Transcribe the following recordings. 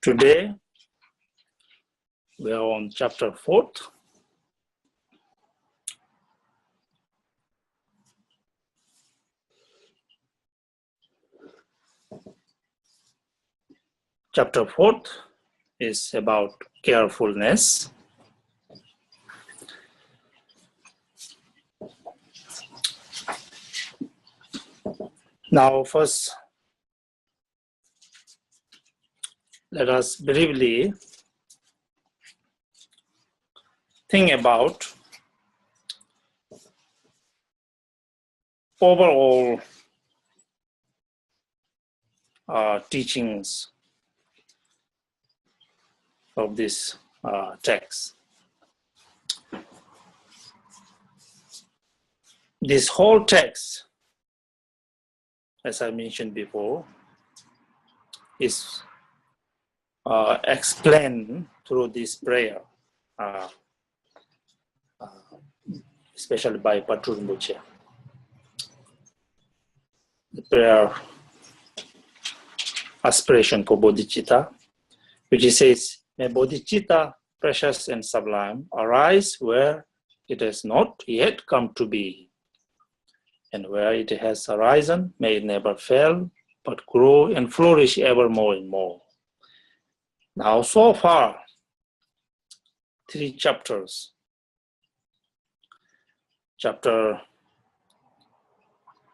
Today, we are on chapter 4. Chapter 4 is about carefulness. Now, first, let us briefly think about overall teachings of this text. This whole text, as I mentioned before, is explained through this prayer, especially by Rinpoche. The prayer aspiration for bodhicitta, which says, "May bodhicitta, precious and sublime, arise where it has not yet come to be, and where it has arisen, may it never fail, but grow and flourish ever more and more." Now, so far, 3 chapters. Chapter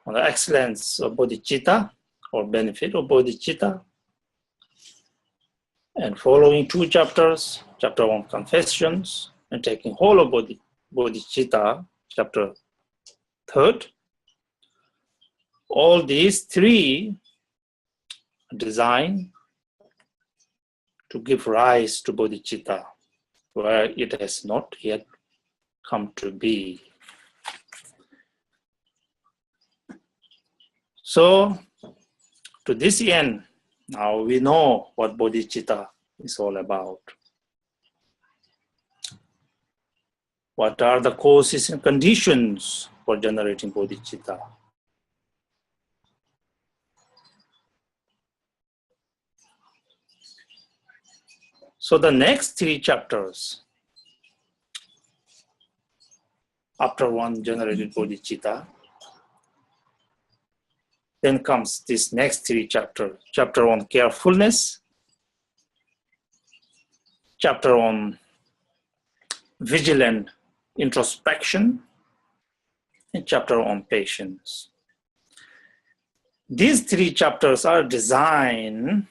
on the excellence of bodhicitta, or benefit of bodhicitta, and following 2 chapters, chapter 1, confessions, and taking whole of bodhicitta, chapter 3. All these 3 are designed to give rise to bodhicitta, where it has not yet come to be. So, to this end, now we know what bodhicitta is all about. What are the causes and conditions for generating bodhicitta? So the next 3 chapters, after one generated bodhicitta, then comes this next 3 chapters. Chapter 1, carefulness. Chapter 1, vigilant introspection. And chapter 1, patience. These 3 chapters are designed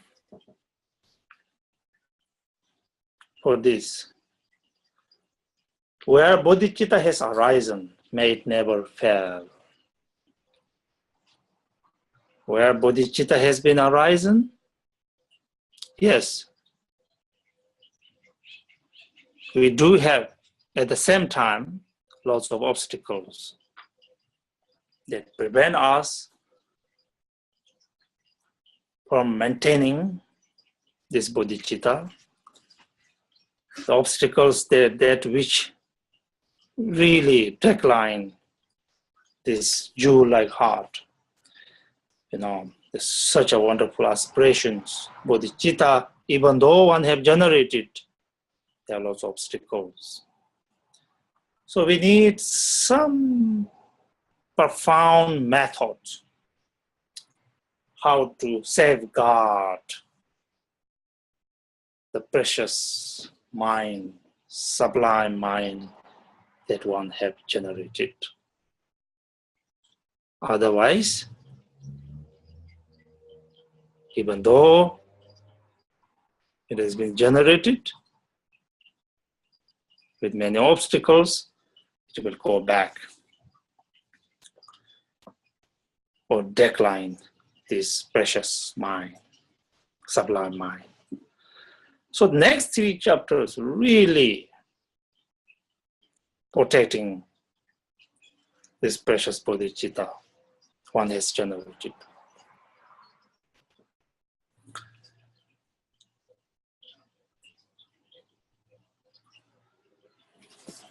for this. Where bodhicitta has arisen, may it never fail. Where bodhicitta has been arisen, yes, we do have at the same time lots of obstacles that prevent us from maintaining this bodhicitta. The obstacles that which really decline this jewel-like heart. There's such a wonderful aspirations. Bodhicitta, even though one have generated, there are lots of obstacles. So we need some profound method how to safeguard the precious mind, sublime mind that one have generated. Otherwise, even though it has been generated with many obstacles, it will go back or decline this precious mind, sublime mind. So the next 3 chapters really protecting this precious bodhicitta one has generated.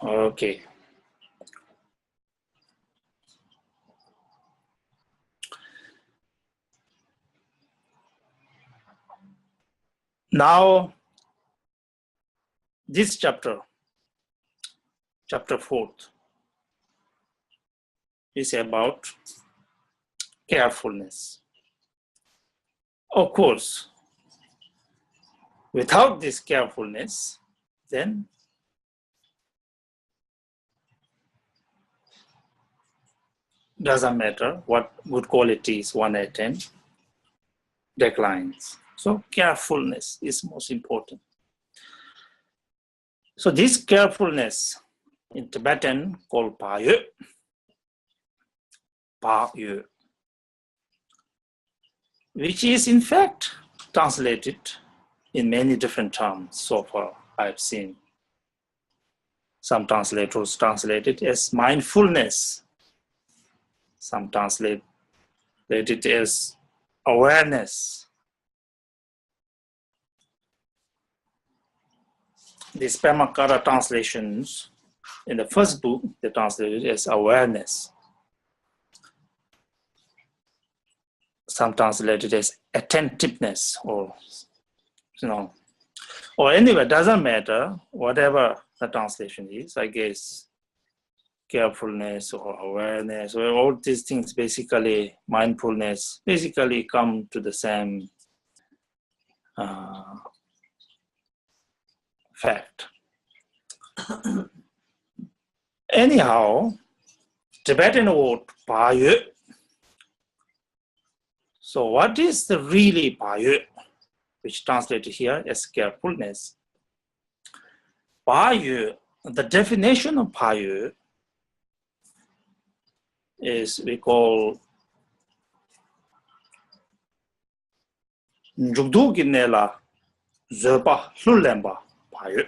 Okay. Now, this chapter 4, is about carefulness. Of course, without this carefulness, then doesn't matter what good qualities one attain, declines. So carefulness is most important. So this carefulness in Tibetan called Payu, which is in fact translated in many different terms so far I've seen. Some translators translate it as mindfulness. Some translate it as awareness. The Spamakara translations in the first book, they translated it as awareness. Some translate it as attentiveness, or or anyway, doesn't matter, whatever the translation is, I guess carefulness or awareness, or all these things, basically mindfulness, basically come to the same fact. Anyhow, Tibetan word Payu. So what is the really Payu, which translated here as carefulness? Payu, the definition of Payu is we call Njugdu Ginela Zerpa Lulemba Payu.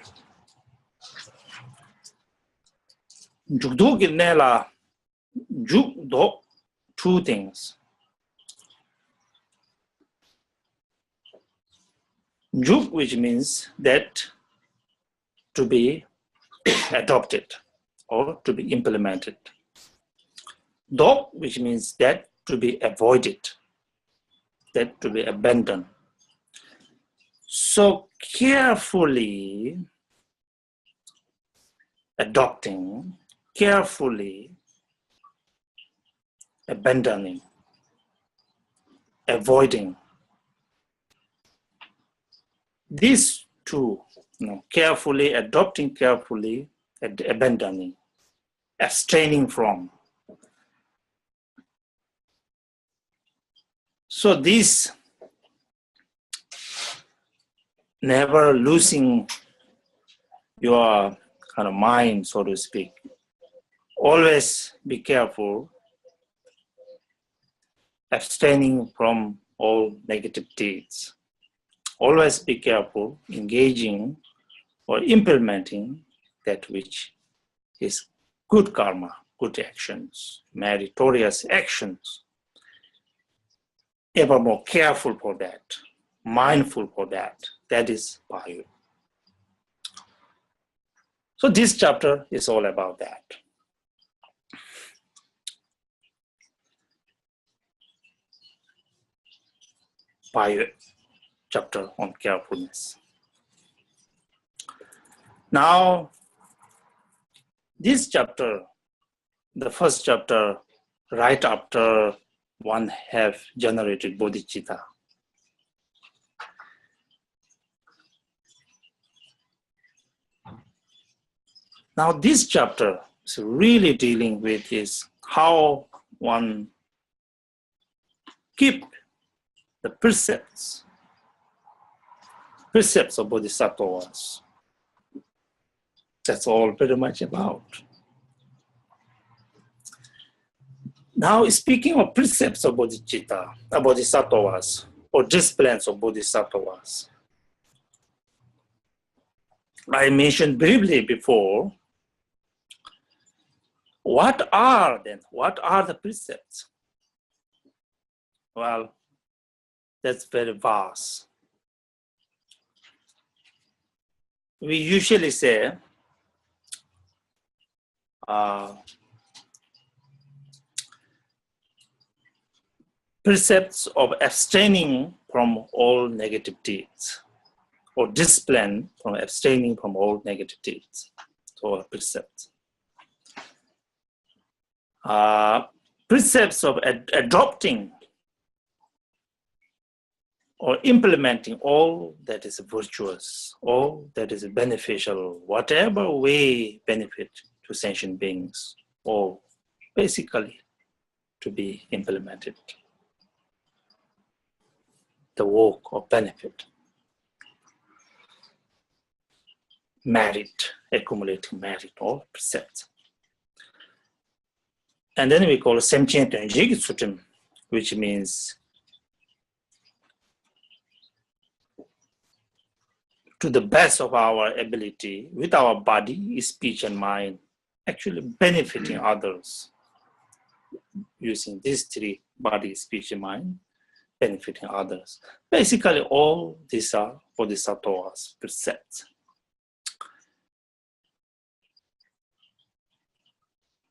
Njugdu Ginela Jugdo, two things. Juk, which means that to be adopted or to be implemented. Dog, which means that to be avoided, that to be abandoned. So carefully adopting, carefully abandoning, avoiding. These two, carefully adopting, carefully abandoning, abstaining from. So this never losing your kind of mind, so to speak. Always be careful, abstaining from all negative deeds. Always be careful engaging or implementing that which is good karma, good actions, meritorious actions. Ever more careful for that, mindful for that. That is Payu. So this chapter is all about that. Payu. Chapter on carefulness. Now, this chapter, the first chapter, right after one have generated bodhicitta. Now, this chapter is really dealing with is how one keep the precepts of Bodhisattvas. That's all pretty much about. Now, speaking of precepts of bodhicitta, Bodhisattvas, or disciplines of Bodhisattvas, I mentioned briefly before, what are the precepts? Well, that's very vast. We usually say precepts of abstaining from all negative deeds. or discipline from abstaining from all negative deeds or precepts. Precepts of adopting or implementing all that is virtuous, all that is beneficial, whatever way benefit to sentient beings, or basically to be implemented. The work of benefit. Merit, accumulating merit, or precepts. And then we call Semchen Tenjig Sutim, which means to the best of our ability, with our body, speech, and mind, actually benefiting others using these three: body, speech, and mind, benefiting others. Basically, all these are Bodhisattva's precepts.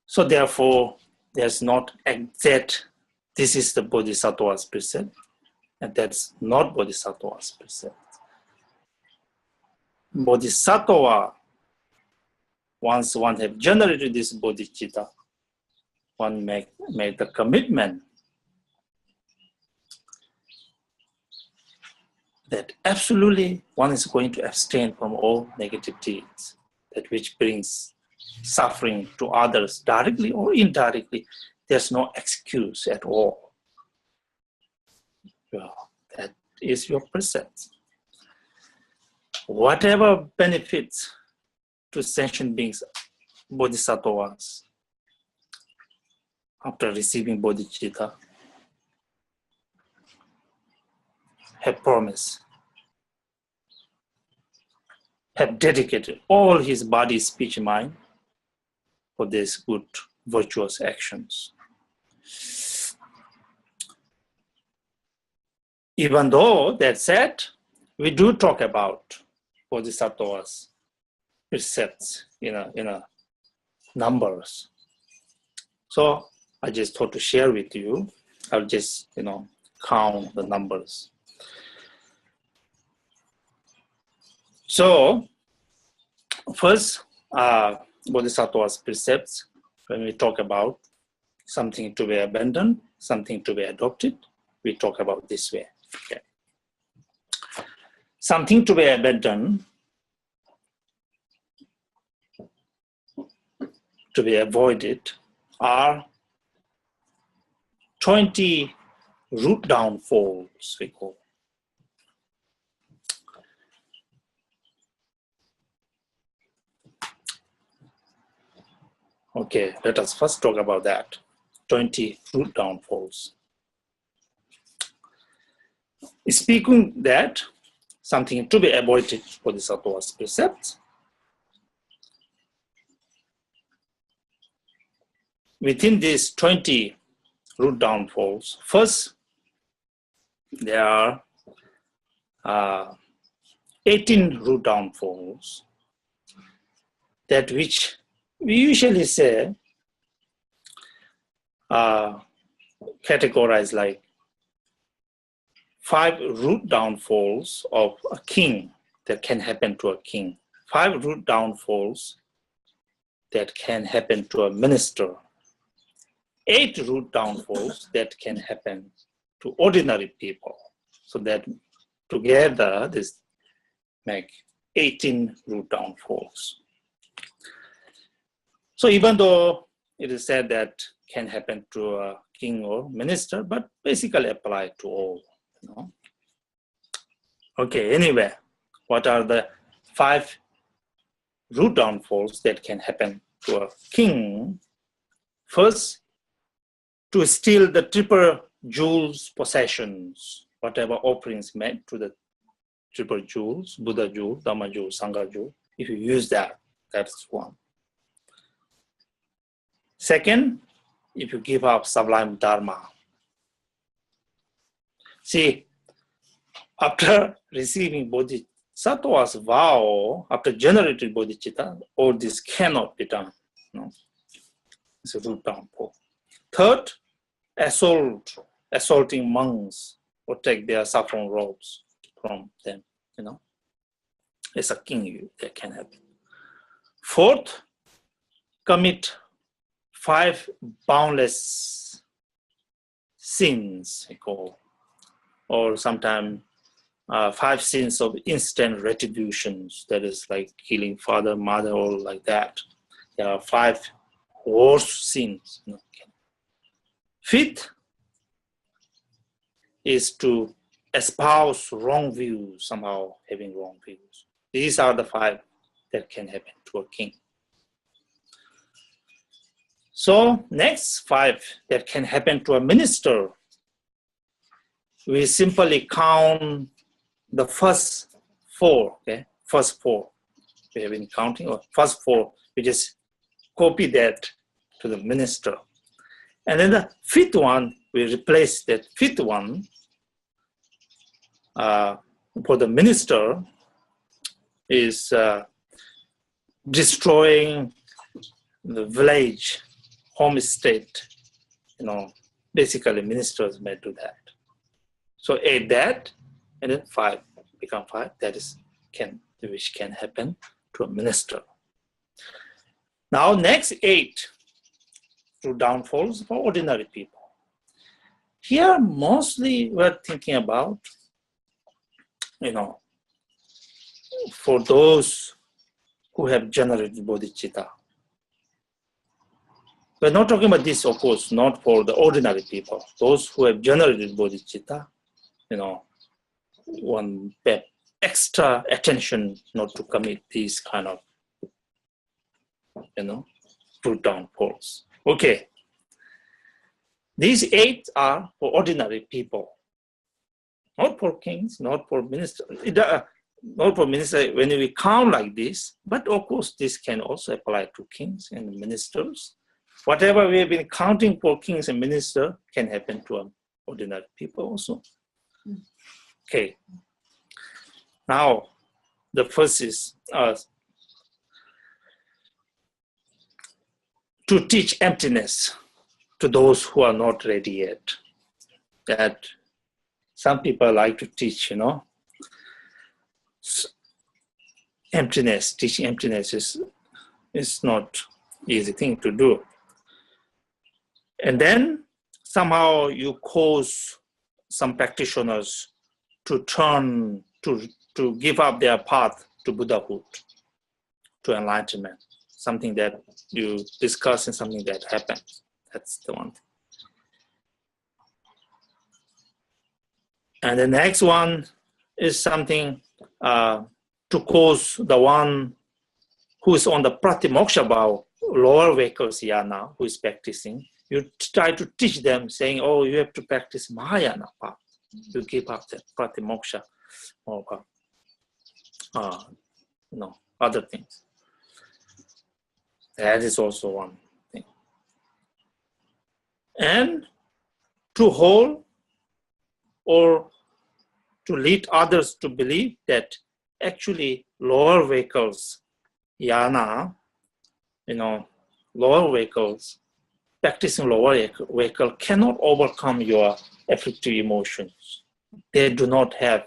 So therefore, there's not exact, this is the Bodhisattva's precept, and that's not Bodhisattva's precept. Bodhisattva, once one have generated this bodhicitta, one make the commitment that absolutely one is going to abstain from all negative deeds, that which brings suffering to others directly or indirectly. There's no excuse at all. Well, that is your precept. Whatever benefits to sentient beings, bodhisattvas, after receiving bodhicitta, have promised, have dedicated all his body, speech, mind for these good, virtuous actions. Even though that said, we do talk about bodhisattvas precepts in a numbers. So I just thought to share with you. I'll just count the numbers. So first, bodhisattva's precepts, when we talk about something to be abandoned, something to be adopted, we talk about this way. Okay. Something to be abandoned, to be avoided, are 20 root downfalls, we call. Okay, let us first talk about that. 20 root downfalls. Speaking that, something to be avoided for the Bodhisattva's precepts. Within these 20 root downfalls, first, there are 18 root downfalls, that which we usually say categorize like 5 root downfalls of a king that can happen to a king, 5 root downfalls that can happen to a minister, 8 root downfalls that can happen to ordinary people. So that together this make 18 root downfalls. So even though it is said that can happen to a king or minister, but basically apply to all. Okay, anyway, what are the 5 root downfalls that can happen to a king? First, to steal the triple jewels possessions, whatever offerings made to the triple jewels, Buddha jewel, Dhamma jewel, Sangha jewel, if you use that, that's one. Second, if you give up sublime dharma. See, after receiving Bodhisattva's vow, after generating bodhicitta, all this cannot be done. It's a root downfall. Third, assaulting monks or take their saffron robes from them. as a king, that can happen. Fourth, commit 5 boundless sins, I call, or sometimes 5 sins of instant retributions. That is like killing father, mother, or like that. There are 5 worst sins. Fifth is to espouse wrong views, somehow having wrong views. These are the 5 that can happen to a king. So next 5 that can happen to a minister, we simply count the first 4, okay? First 4, we have been counting, or first 4, we just copy that to the minister. And then the 5th one, we replace that 5th one for the minister is destroying the village, homestead. Basically ministers may do that. So add that, and then 5 become 5. That is which can happen to a minister. Now next 8 to downfalls for ordinary people. Here mostly we're thinking about, for those who have generated bodhicitta. We're not talking about this, of course, not for the ordinary people. Those who have generated bodhicitta, one pay extra attention not to commit these kind of, true downfalls. Okay. These 8 are for ordinary people, not for kings, not for ministers. Not for ministers when we count like this, but of course this can also apply to kings and ministers. Whatever we have been counting for kings and ministers can happen to ordinary people also. Okay. Now, the first is to teach emptiness to those who are not ready yet. That some people like to teach, emptiness. Teaching emptiness is not easy thing to do. And then somehow you cause some practitioners to turn, to give up their path to Buddhahood, to enlightenment, something that you discuss and something that happens. That's the one thing. And the next one is something to cause the one who is on the pratimoksha bhava, lower vehicles yana, who is practicing, you try to teach them saying, oh, you have to practice Mahayana path. You give up that pratimoksha or other things. That is also one thing. And to hold or to lead others to believe that actually lower vehicles, yana, lower vehicles, practicing lower vehicle cannot overcome your afflictive emotions. They do not have,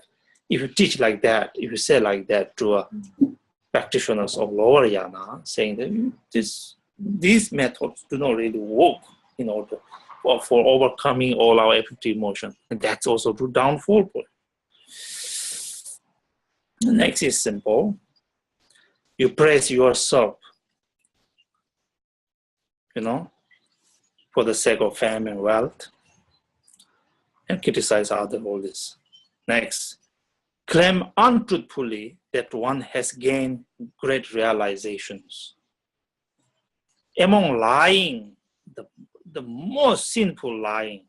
if you teach like that, if you say like that to practitioners of lower yana, saying that these methods do not really work in order for overcoming all our afflictive emotions. And that's also to downfall point. The next is simple. You praise yourself, for the sake of fame and wealth, and criticize others, all this. Next, claim untruthfully that one has gained great realizations. Among lying, the most sinful lying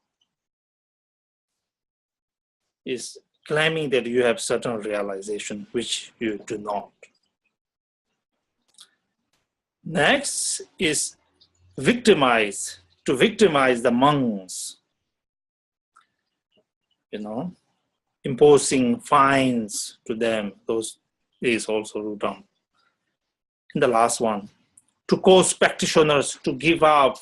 is claiming that you have certain realization, which you do not. Next is to victimize the monks, imposing fines to them. Those is also ruled down. And the last one, to cause practitioners to give up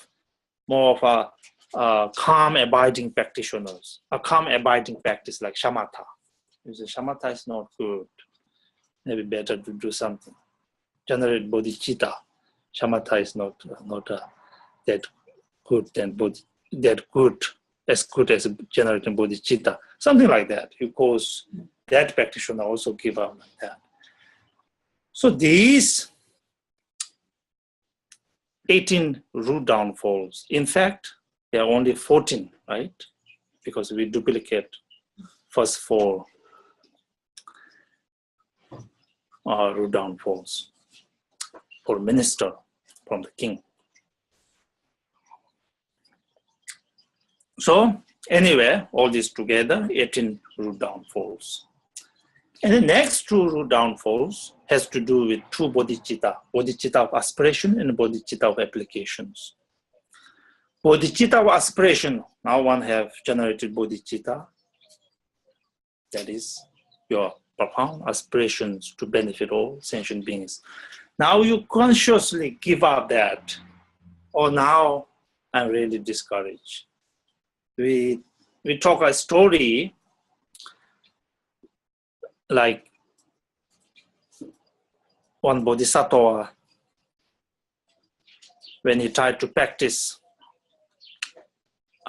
more of a calm abiding practitioners, a calm abiding practice like shamatha. Shamatha is not good. maybe better to do something. Generate bodhicitta. Shamatha is not that good as good as generating bodhicitta. Something like that. You cause that practitioner also give up like that. So these 18 root downfalls, in fact, there are only 14, right? Because we duplicate first 4 root downfalls for minister from the king. So anyway, all this together, 18 root downfalls. And the next 2 root downfalls has to do with 2 bodhicitta, bodhicitta of aspiration and bodhicitta of applications. Bodhicitta of aspiration, now one have generated bodhicitta, that is your profound aspirations to benefit all sentient beings. Now you consciously give up that, or now I'm really discouraged. We talk a story like one Bodhisattva, when he tried to practice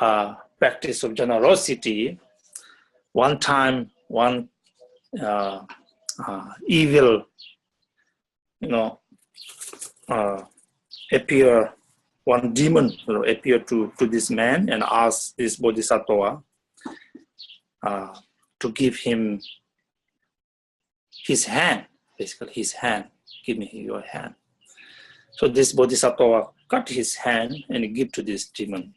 of generosity, one time one evil, one demon appeared to this man and asked this Bodhisattva to give him his hand, basically his hand, give me your hand. So this Bodhisattva cut his hand and give to this demon,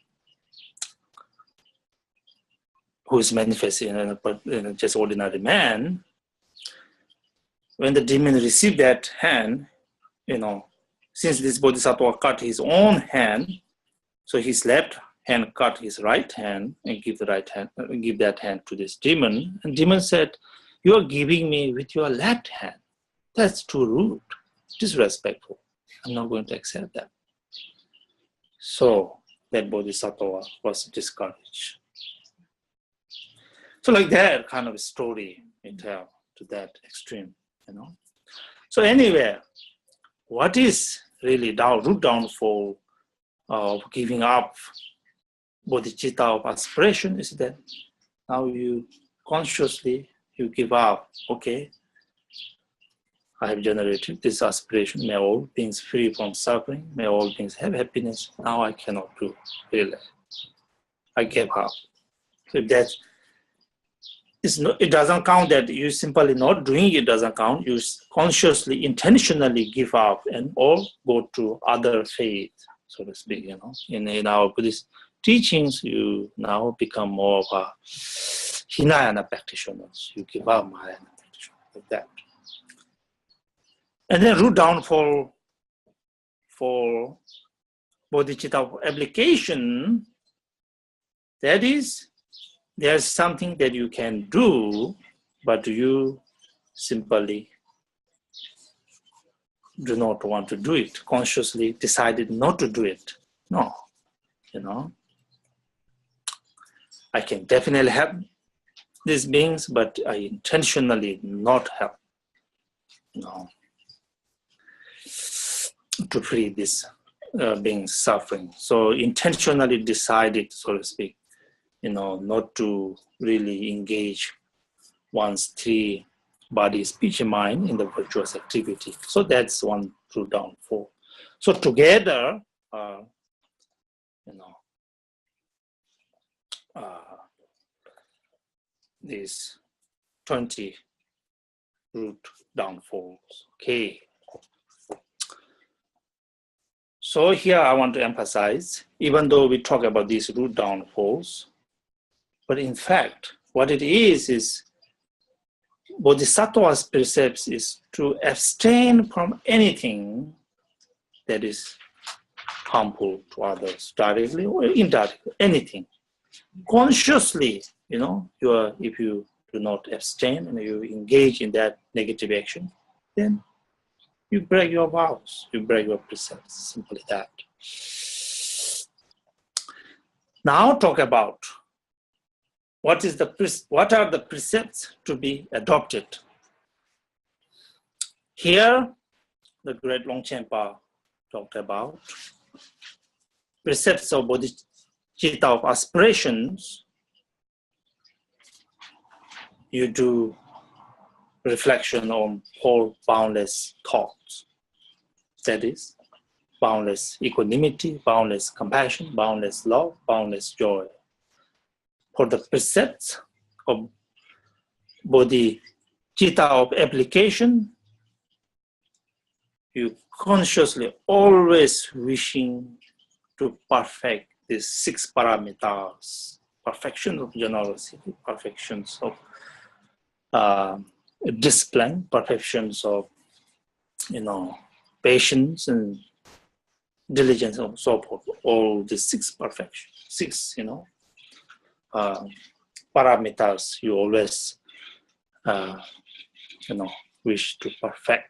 who is manifesting in just ordinary man. When the demon received that hand, since this Bodhisattva cut his own hand, so his left hand cut his right hand and give that hand to this demon. And demon said, "You are giving me with your left hand. That's too rude, disrespectful. I'm not going to accept that." So that Bodhisattva was discouraged. So like that kind of story we tell to that extreme, So anyway, what is really root downfall of giving up bodhicitta of aspiration is that now you consciously give up. Okay, I have generated this aspiration. May all beings free from suffering. May all beings have happiness. Now I cannot do really. I gave up. So it doesn't count that you simply not doing it doesn't count. You consciously, intentionally give up and all go to other faith, so to speak. In our Buddhist teachings, you now become more of a Hinayana practitioners. You give up Mahayana practitioners like that. And then root downfall for bodhicitta application, that is, there's something that you can do, but you simply do not want to do it, consciously decided not to do it. No, I can definitely help these beings, but I intentionally not help, to free these beings suffering. So intentionally decided, so to speak, not to really engage one's 3 body, speech, and mind in the virtuous activity. So that's one root downfall. So together, these 20 root downfalls. Okay. So here I want to emphasize, even though we talk about these root downfalls, but in fact, what it is Bodhisattva's precepts is to abstain from anything that is harmful to others, directly or indirectly, anything. Consciously, if you do not abstain and you engage in that negative action, then you break your vows, you break your precepts, simply that. Now talk about what are the precepts to be adopted. Here, the great Longchenpa talked about precepts of bodhicitta of aspirations. You do reflection on whole boundless thoughts. That is, boundless equanimity, boundless compassion, boundless love, boundless joy. For the precepts of bodhicitta of application, you consciously always wishing to perfect these 6 parameters: perfection of generosity, perfections of discipline, perfections of patience and diligence and so forth. All the 6 perfections, 6 parameters you always wish to perfect.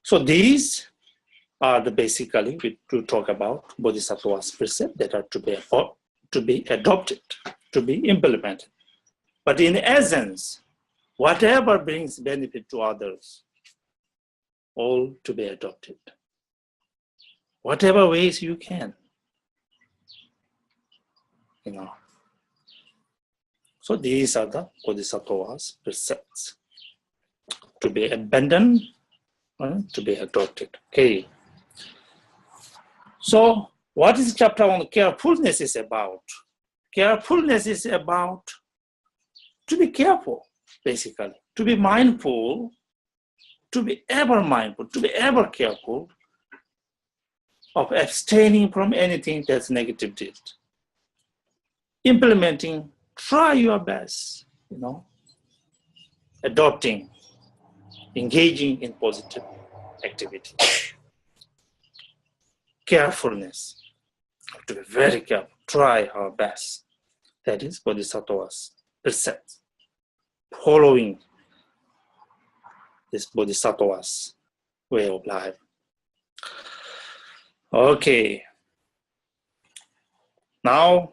So these are the basically we to talk about Bodhisattva's precepts that are to be adopted, to be implemented. But in essence, whatever brings benefit to others, all to be adopted. Whatever ways you can. So these are the Bodhisattva's precepts. To be abandoned, to be adopted. Okay. So what is chapter on carefulness is about? Carefulness is about to be careful, basically. To be mindful, to be ever mindful, to be ever careful of abstaining from anything that's negative deed. Implementing, try your best, adopting, engaging in positive activity. Carefulness, to be very careful, try our best. That is Bodhisattva's precepts. Following this Bodhisattva's way of life. Okay. Now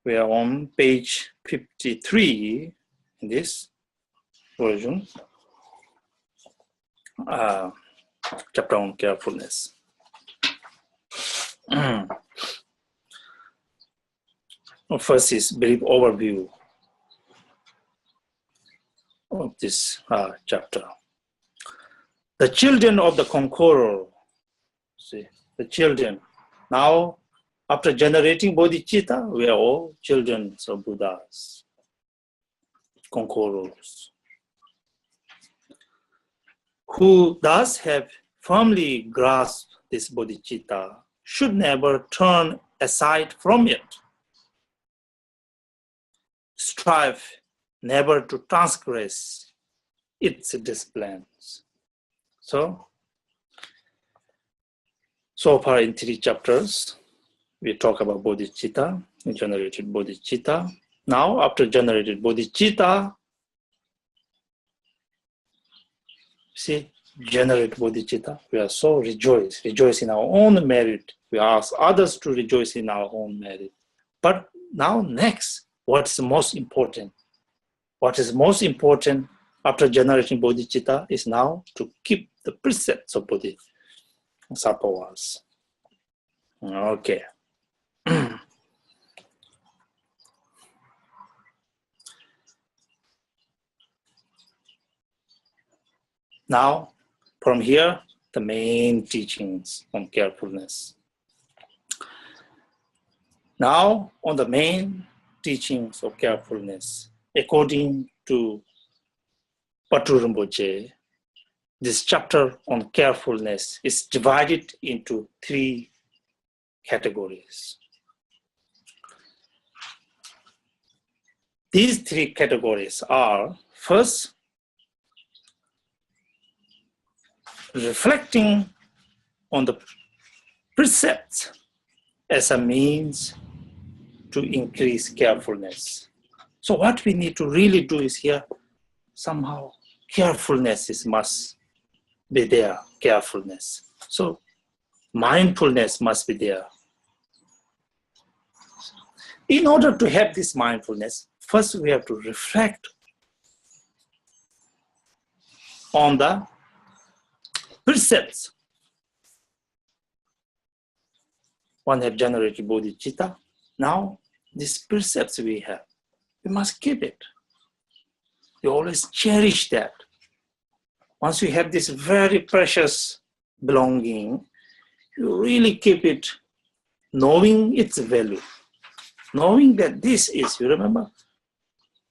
we are on page 53 in this version. Chapter on carefulness. First is brief overview of this chapter. The children of the conqueror. See, the children. Now, after generating bodhicitta, we are all children of Buddhas, conquerors, who thus have firmly grasped this bodhicitta, should never turn aside from it. Strive never to transgress its disciplines. So far in 3 chapters, we talk about bodhicitta, generated bodhicitta. Now, after generated bodhicitta, see, generate bodhicitta, we are so rejoice in our own merit. We ask others to rejoice in our own merit. But now next, what's most important? What is most important after generating bodhicitta is now to keep the precepts of bodhisattvas. Okay. Now, from here, the main teachings on carefulness. Now, on the main teachings of carefulness, according to Patu Rinpoche, this chapter on carefulness is divided into 3 categories. These 3 categories are, first, reflecting on the precepts as a means to increase carefulness. So what we need to really do is here, somehow carefulness must be there, carefulness. So mindfulness must be there. In order to have this mindfulness, first we have to reflect on the precepts. One have generated bodhicitta. Now, these precepts we have, we must keep it. You always cherish that. Once you have this very precious belonging, you really keep it, knowing its value. Knowing that this is, you remember?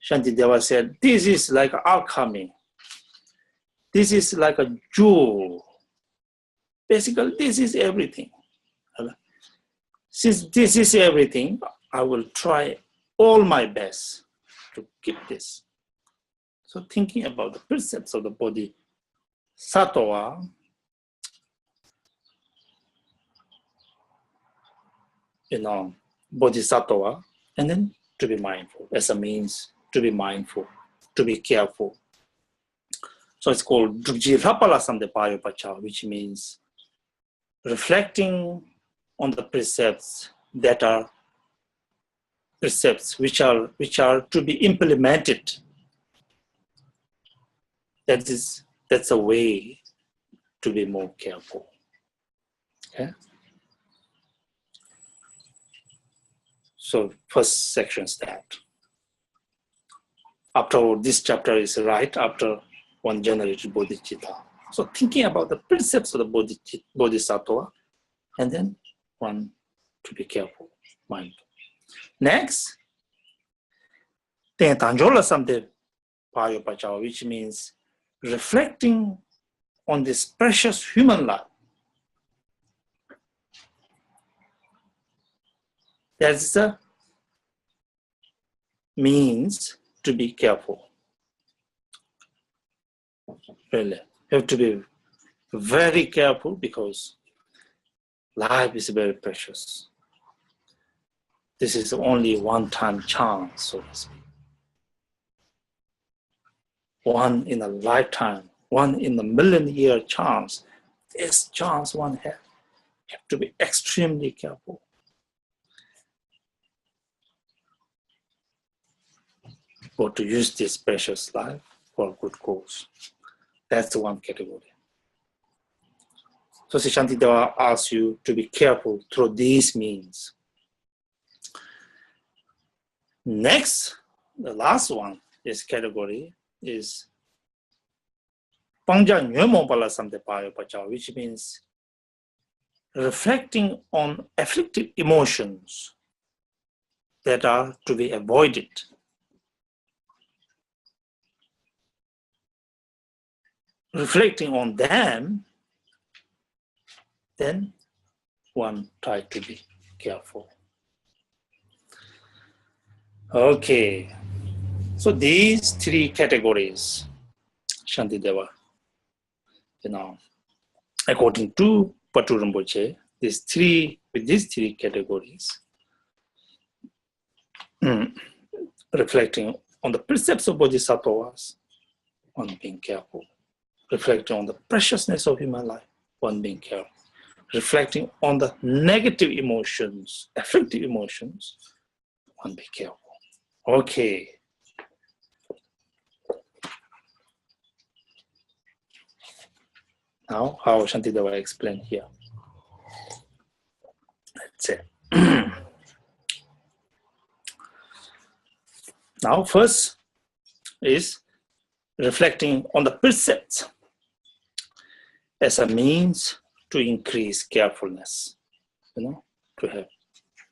Shantideva said, this is like alchemy. This is like a jewel. Basically, this is everything. Since this is everything, I will try all my best to keep this. So thinking about the precepts of the Bodhisattva, Bodhisattva, and then to be mindful as a means to be mindful, to be careful. So it's called Drukjirapala Samdepayopacha, which means reflecting on the precepts that are precepts which are to be implemented. That's a way to be more careful. Okay? So first section is that. After this chapter is right after one generated bodhicitta. So thinking about the precepts of the Bodhisattva, and then one to be careful, mindful. Next, Tanjola Samdepayopacha, which means reflecting on this precious human life. That's the means to be careful. Really, you have to be very careful because life is very precious. This is only one-time chance, so to speak. One in a lifetime, one in a million-year chance. This chance one has. You have to be extremely careful. Or to use this precious life for a good cause. That's one category. So Shantideva asks you to be careful through these means. Next, the last one, this category is Pangja Nyomopala Samdepayopacha, which means reflecting on afflictive emotions that are to be avoided. Reflecting on them, then one tries to be careful. Okay, so these three categories, Shantideva, according to Patu Rinpoche, these three categories, reflecting on the precepts of Bodhisattvas, one being careful. Reflecting on the preciousness of human life, one being careful. Reflecting on the negative emotions, afflictive emotions, one be careful. Okay. Now, how Shantideva explained here. Let's say. Now, first is reflecting on the precepts as a means to increase carefulness, to have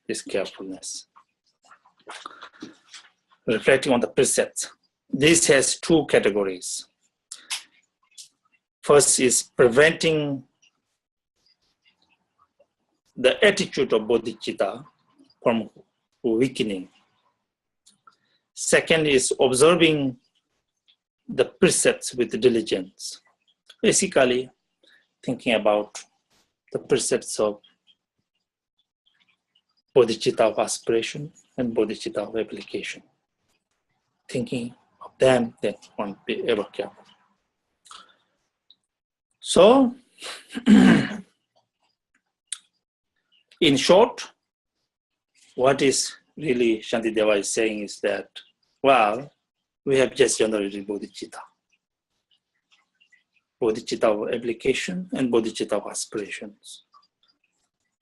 this carefulness. Reflecting on the precepts. This has two categories. First is preventing the attitude of bodhicitta from weakening. Second is observing the precepts with diligence. Basically, thinking about the precepts of bodhicitta of aspiration and bodhicitta of application. Thinking of them, that one be ever careful. So, in short, what is really Shantideva is saying is that, well, we have just generated bodhicitta. bodhicitta of application and bodhicitta of aspirations.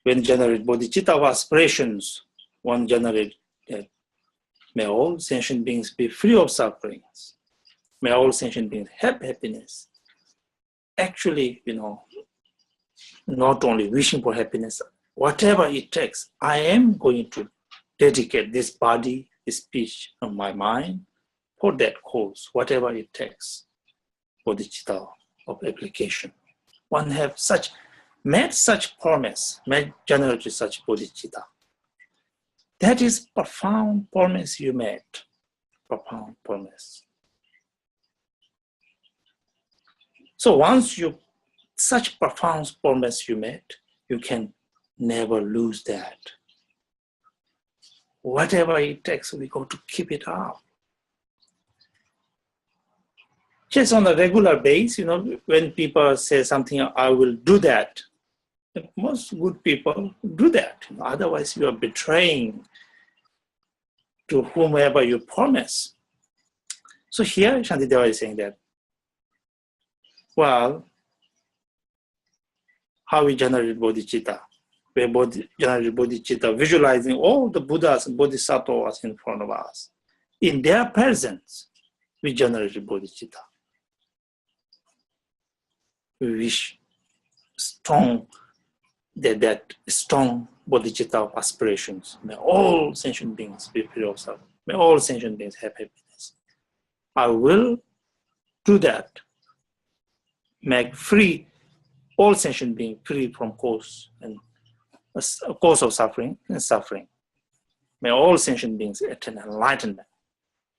When generate bodhicitta of aspirations, one generate that may all sentient beings be free of sufferings. May all sentient beings have happiness. Actually, not only wishing for happiness, whatever it takes, I am going to dedicate this body, this speech, and my mind for that cause, whatever it takes. Bodhicitta of application. One have made such promise, made generously such bodhicitta. That is profound promise you made. Profound promise. So once such profound promise you made, you can never lose that. Whatever it takes, we got to keep it up. Just on a regular basis, when people say something, I will do that. Most good people do that. Otherwise, you are betraying to whomever you promise. So here, Shantideva is saying that, well, how we generate bodhicitta? We generate bodhicitta, visualizing all the Buddhas and Bodhisattvas in front of us. In their presence, we generate bodhicitta. We wish that strong bodhicitta of aspirations. May all sentient beings be free of suffering. May all sentient beings have happiness. I will do that. Make free all sentient beings free from cause of suffering and suffering. May all sentient beings attain enlightenment.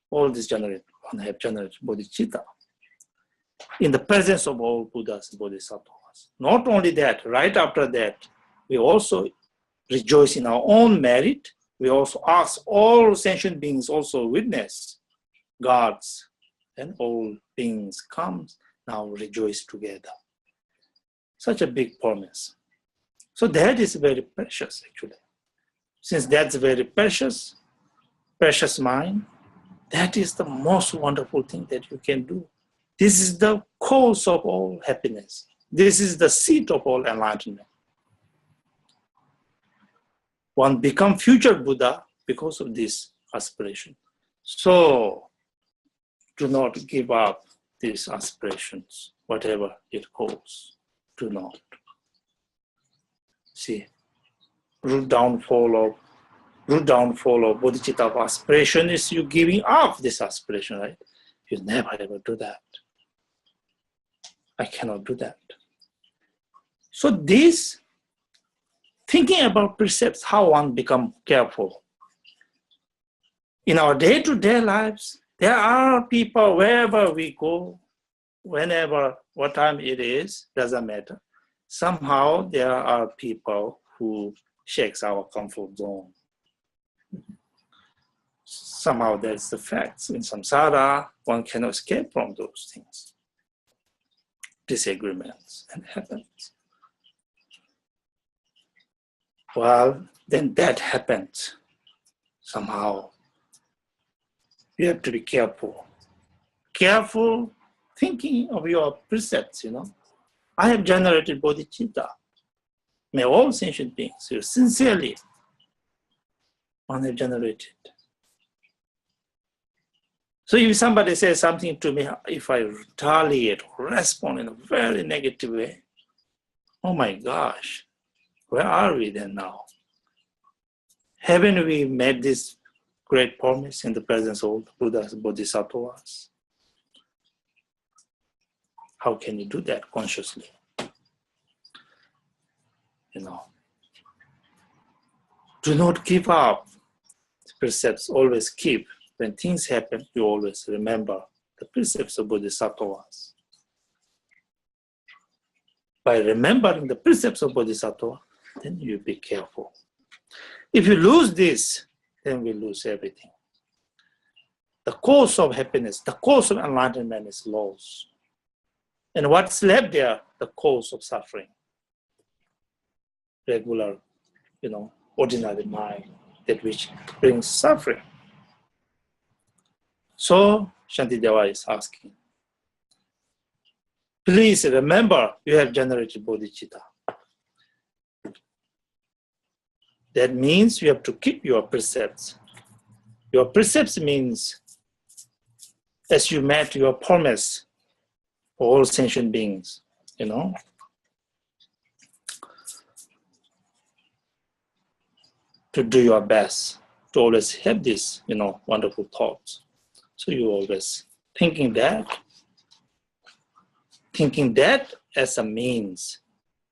All this have generated bodhicitta in the presence of all Buddhas and Bodhisattvas. Not only that, right after that, we also rejoice in our own merit. We also ask all sentient beings also witness, gods and all beings come now rejoice together. Such a big promise. So that is very precious actually. Since that's very precious mind, that is the most wonderful thing that you can do. This is the cause of all happiness. This is the seat of all enlightenment. One becomes future Buddha because of this aspiration. So do not give up these aspirations, whatever it calls. Do not. See, root downfall of bodhicitta of aspiration is you giving up this aspiration, right? You never ever do that. I cannot do that. So this thinking about precepts, how one become careful. In our day-to-day lives, there are people wherever we go, whenever, what time it is, doesn't matter. Somehow there are people who shakes our comfort zone. Somehow that's the facts. In samsara, one cannot escape from those things. Disagreements and happens. Well, then that happens. Somehow you have to be careful. Careful thinking of your precepts, I have generated bodhicitta. May all sentient beings, sincerely, one have generated. So if somebody says something to me, if I retaliate or respond in a very negative way, oh my gosh, where are we then now? Haven't we made this great promise in the presence of the Buddhas and Bodhisattvas? How can you do that consciously? Do not give up. The precepts always keep. When things happen, you always remember the precepts of Bodhisattvas. By remembering the precepts of Bodhisattva, then you be careful. If you lose this, then we lose everything. The cause of happiness, the cause of enlightenment is lost. And what's left there? The cause of suffering. Regular, ordinary mind, that which brings suffering. So Shantideva is asking, Please remember, you have generated bodhicitta. That means you have to keep your precepts. Your precepts means, as you met your promise for all sentient beings, you know. To do your best, to always have this, you know, wonderful thoughts. So you always thinking that as a means,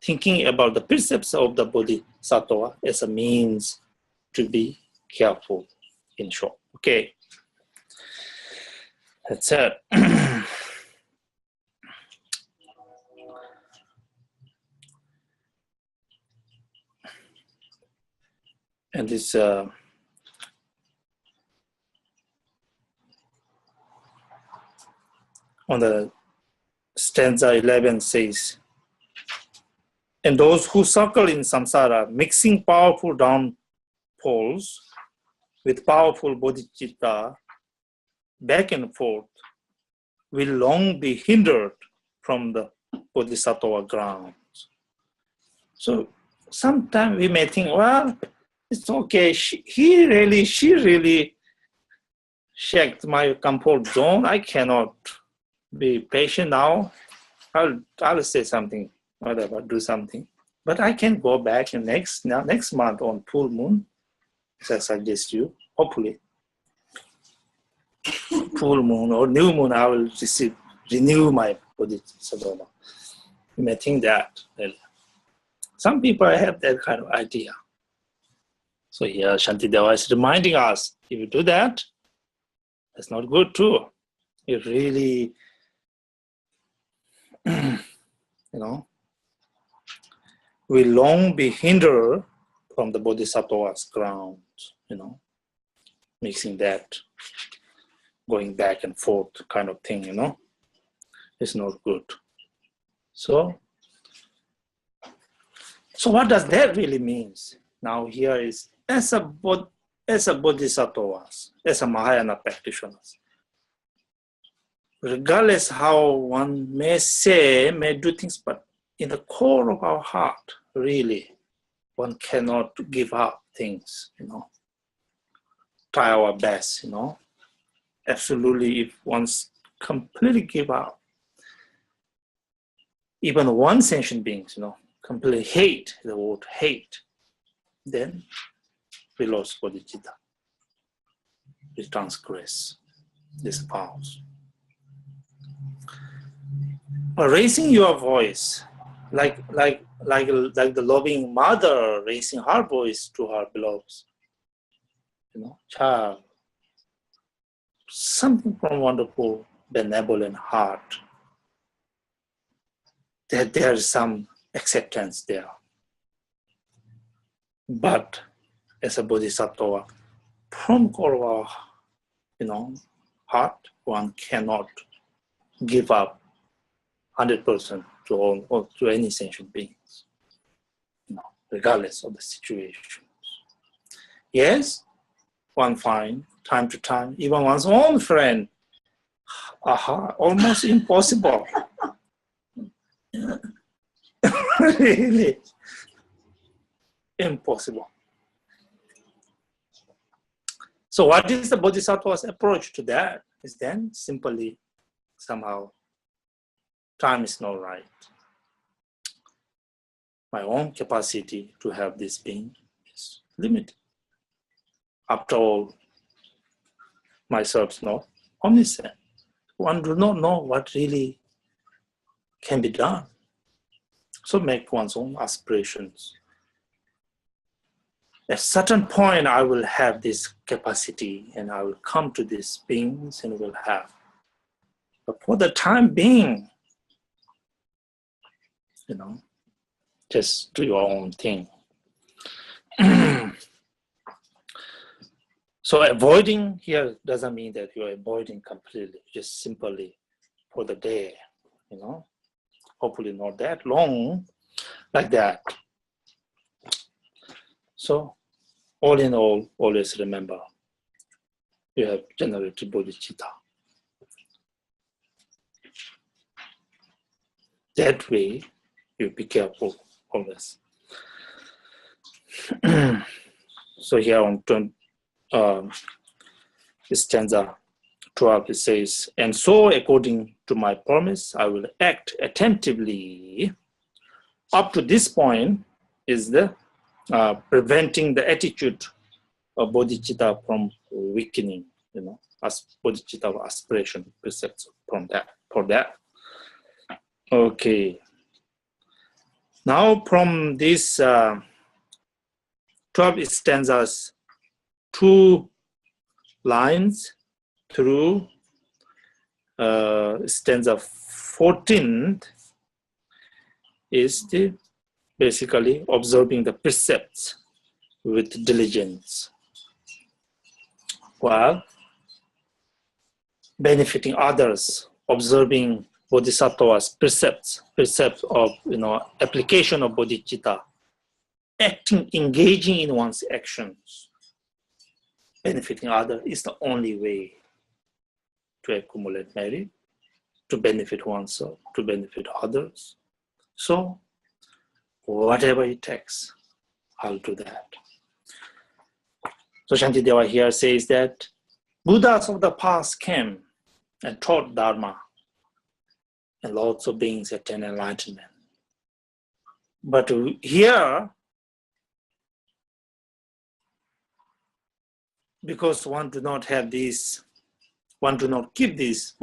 thinking about the precepts of the Bodhisattva as a means to be careful, in short. Okay, that's it. And this on the stanza 11 says, and those who circle in samsara, mixing powerful downpours with powerful bodhicitta back and forth, will long be hindered from the bodhisattva ground. So sometimes we may think, well, it's okay. She really checked my comfort zone. I cannot be patient now. I'll say something, whatever, do something. But I can go back in next month on full moon, as I suggest you, hopefully. Full moon or new moon, I will renew my bodhisattva. You may think that. Some people have that kind of idea. So here Shantideva is reminding us, if you do that, that's not good too. It really, you know, will long be hindered from the bodhisattva's ground, you know, mixing that, going back and forth kind of thing, you know, it's not good. So what does that really mean? Now here is, as a bodhisattvas, as a Mahayana practitioners, regardless how one may do things, but in the core of our heart, really, one cannot give up things, you know. Try our best, you know. Absolutely, if one's completely give up, even one sentient beings, you know, completely hate, the word hate, then we lost bodhicitta. We transgress this vows. Raising your voice, like the loving mother raising her voice to her beloved, you know, child. Something from wonderful, benevolent heart. That there is some acceptance there. But as a bodhisattva, from core of our, you know, heart, one cannot give up 100% to all or to any sentient beings, you know, regardless of the situations. Yes, one find time to time, even one's own friend, almost impossible. Really impossible. So what is the bodhisattva's approach to that? Is then simply somehow time is not right. My own capacity to have this being is limited. After all, myself is not omniscient. One do not know what really can be done. So make one's own aspirations. At a certain point, I will have this capacity and I will come to these beings and will have. But for the time being, you know, just do your own thing. So avoiding here doesn't mean that you're avoiding completely, just simply for the day, you know. Hopefully not that long, like that. So all in all, always remember, you have generated bodhicitta. That way, you be careful always. So here on stanza 12, it says, and so according to my promise, I will act attentively. Up to this point is the preventing the attitude of bodhicitta from weakening, as bodhicitta aspiration precepts from that, for that. Okay. Now from this 12 stanzas, 2 lines through stanza 14 is the basically observing the precepts with diligence, while benefiting others, observing Bodhisattva's precepts of application of bodhicitta, acting, engaging in one's actions, benefiting others is the only way to accumulate merit, to benefit oneself, to benefit others. So, whatever it takes, I'll do that. So Shantideva here says that Buddhas of the past came and taught Dharma, and lots of beings attained enlightenment. But here, because one do not have these, one do not keep these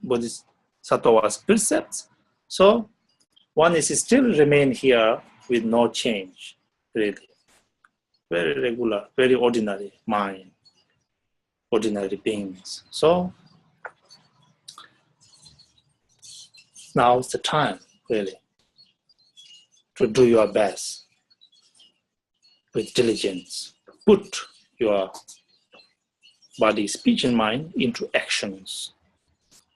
Bodhisattva's precepts, so one is still remain here with no change, really. Very regular, very ordinary mind, ordinary beings. So now is the time, really, to do your best with diligence. Put your body, speech, and mind into actions.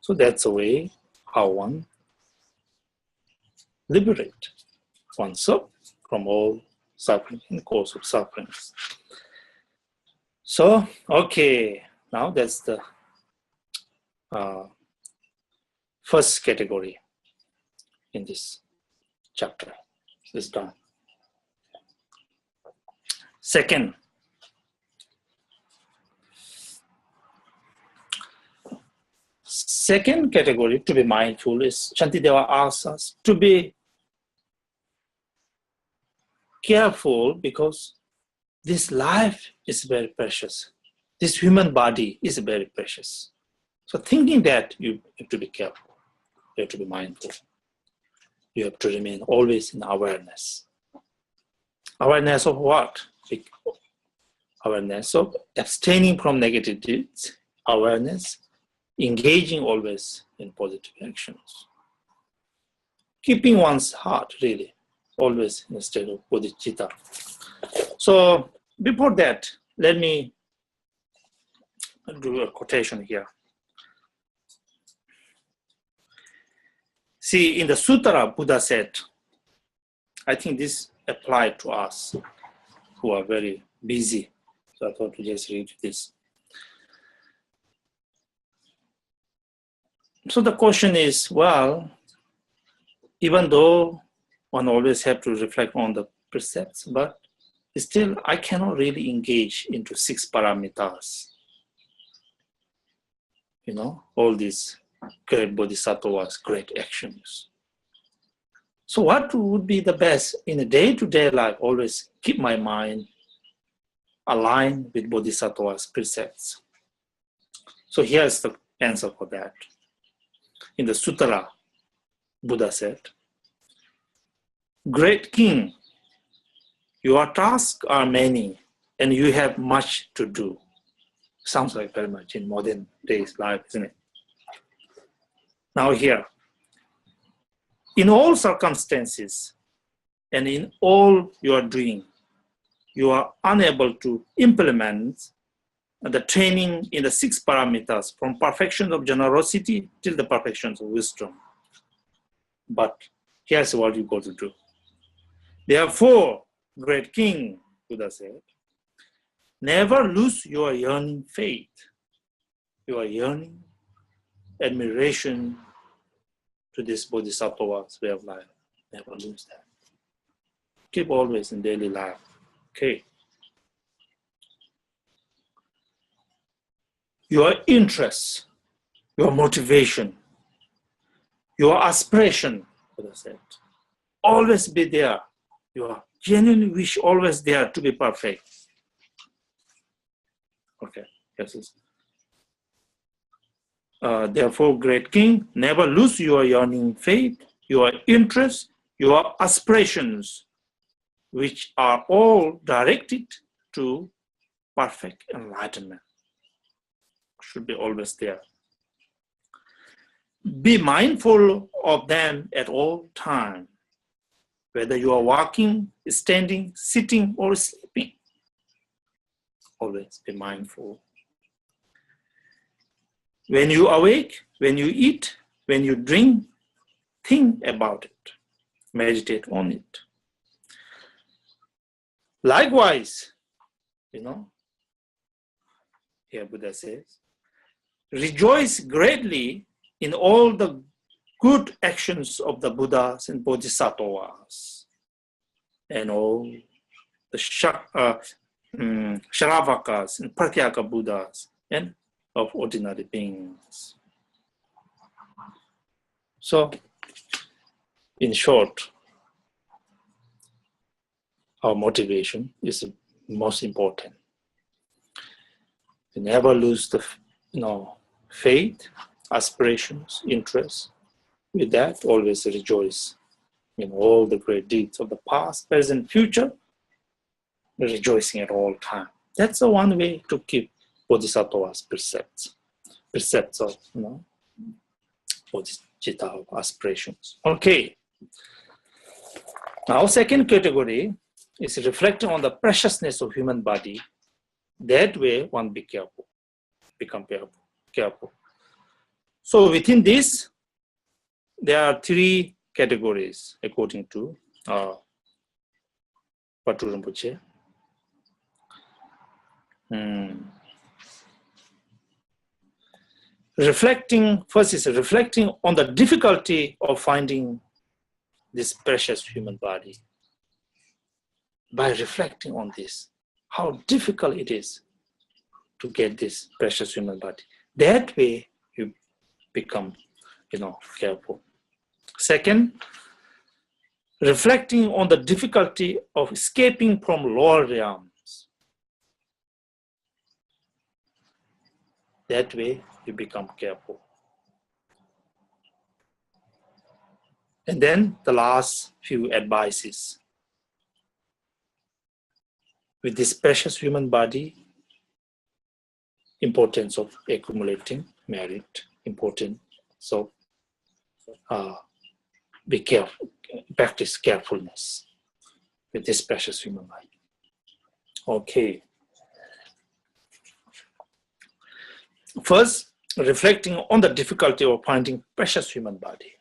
So that's the way how one liberate oneself from all suffering and cause of sufferings. So, okay, now that's the first category in this chapter. Is done. Second category to be mindful is Shantideva asks us to be careful because this life is very precious. This human body is very precious. So thinking that, you have to be careful. You have to be mindful. You have to remain always in awareness. Awareness of what? Awareness of abstaining from negative deeds. Awareness, engaging always in positive actions. Keeping one's heart really always in a state of bodhicitta. So before that, let me do a quotation here. See, in the Sutra, Buddha said, I think this applied to us who are very busy. So I thought to just read this. So the question is, well, even though one always have to reflect on the precepts, but still I cannot really engage into 6 paramitas. All these great bodhisattvas, great actions. So what would be the best in a day-to-day life? Always keep my mind aligned with bodhisattva's precepts. So here's the answer for that. In the Sutra, Buddha said, Great King, your tasks are many and you have much to do. Sounds like very much in modern days life, isn't it? Now here, in all circumstances and in all you are doing, you are unable to implement the training in the 6 paramitas from perfection of generosity till the perfection of wisdom. But here's what you got to do. Therefore, great King, Buddha said, never lose your yearning faith, your yearning admiration to this Bodhisattva's way of life. Never lose that. Keep always in daily life. Okay. Your interests, your motivation, your aspiration, as I said, always be there. Your genuine wish always there to be perfect. Okay. Yes. Therefore, great king, never lose your yearning faith, your interests, your aspirations, which are all directed to perfect enlightenment. Should be always there. Be mindful of them at all times, whether you are walking, standing, sitting, or sleeping. Always be mindful. When you awake, when you eat, when you drink, think about it. Meditate on it. Likewise, here Buddha says, rejoice greatly in all the good actions of the Buddhas and Bodhisattvas and all the Sharavakas and Pratyeka Buddhas and of ordinary beings. So, in short, our motivation is most important. We never lose the faith, aspirations, interests. With that, always rejoice in all the great deeds of the past, present, future, rejoicing at all times. That's the one way to keep Bodhisattva's precepts of Bodhicitta aspirations. Okay. Now, second category is reflecting on the preciousness of human body. That way, one be careful, become careful. So within this, there are three categories according to Patu Rinpoche. First is reflecting on the difficulty of finding this precious human body. By reflecting on this, how difficult it is to get this precious human body. That way you become, careful. Second, reflecting on the difficulty of escaping from lower realms. That way you become careful. And then the last few advices. With this precious human body, importance of accumulating merit, importance of be careful, practice carefulness with this precious human body. Okay. First, reflecting on the difficulty of finding precious human body.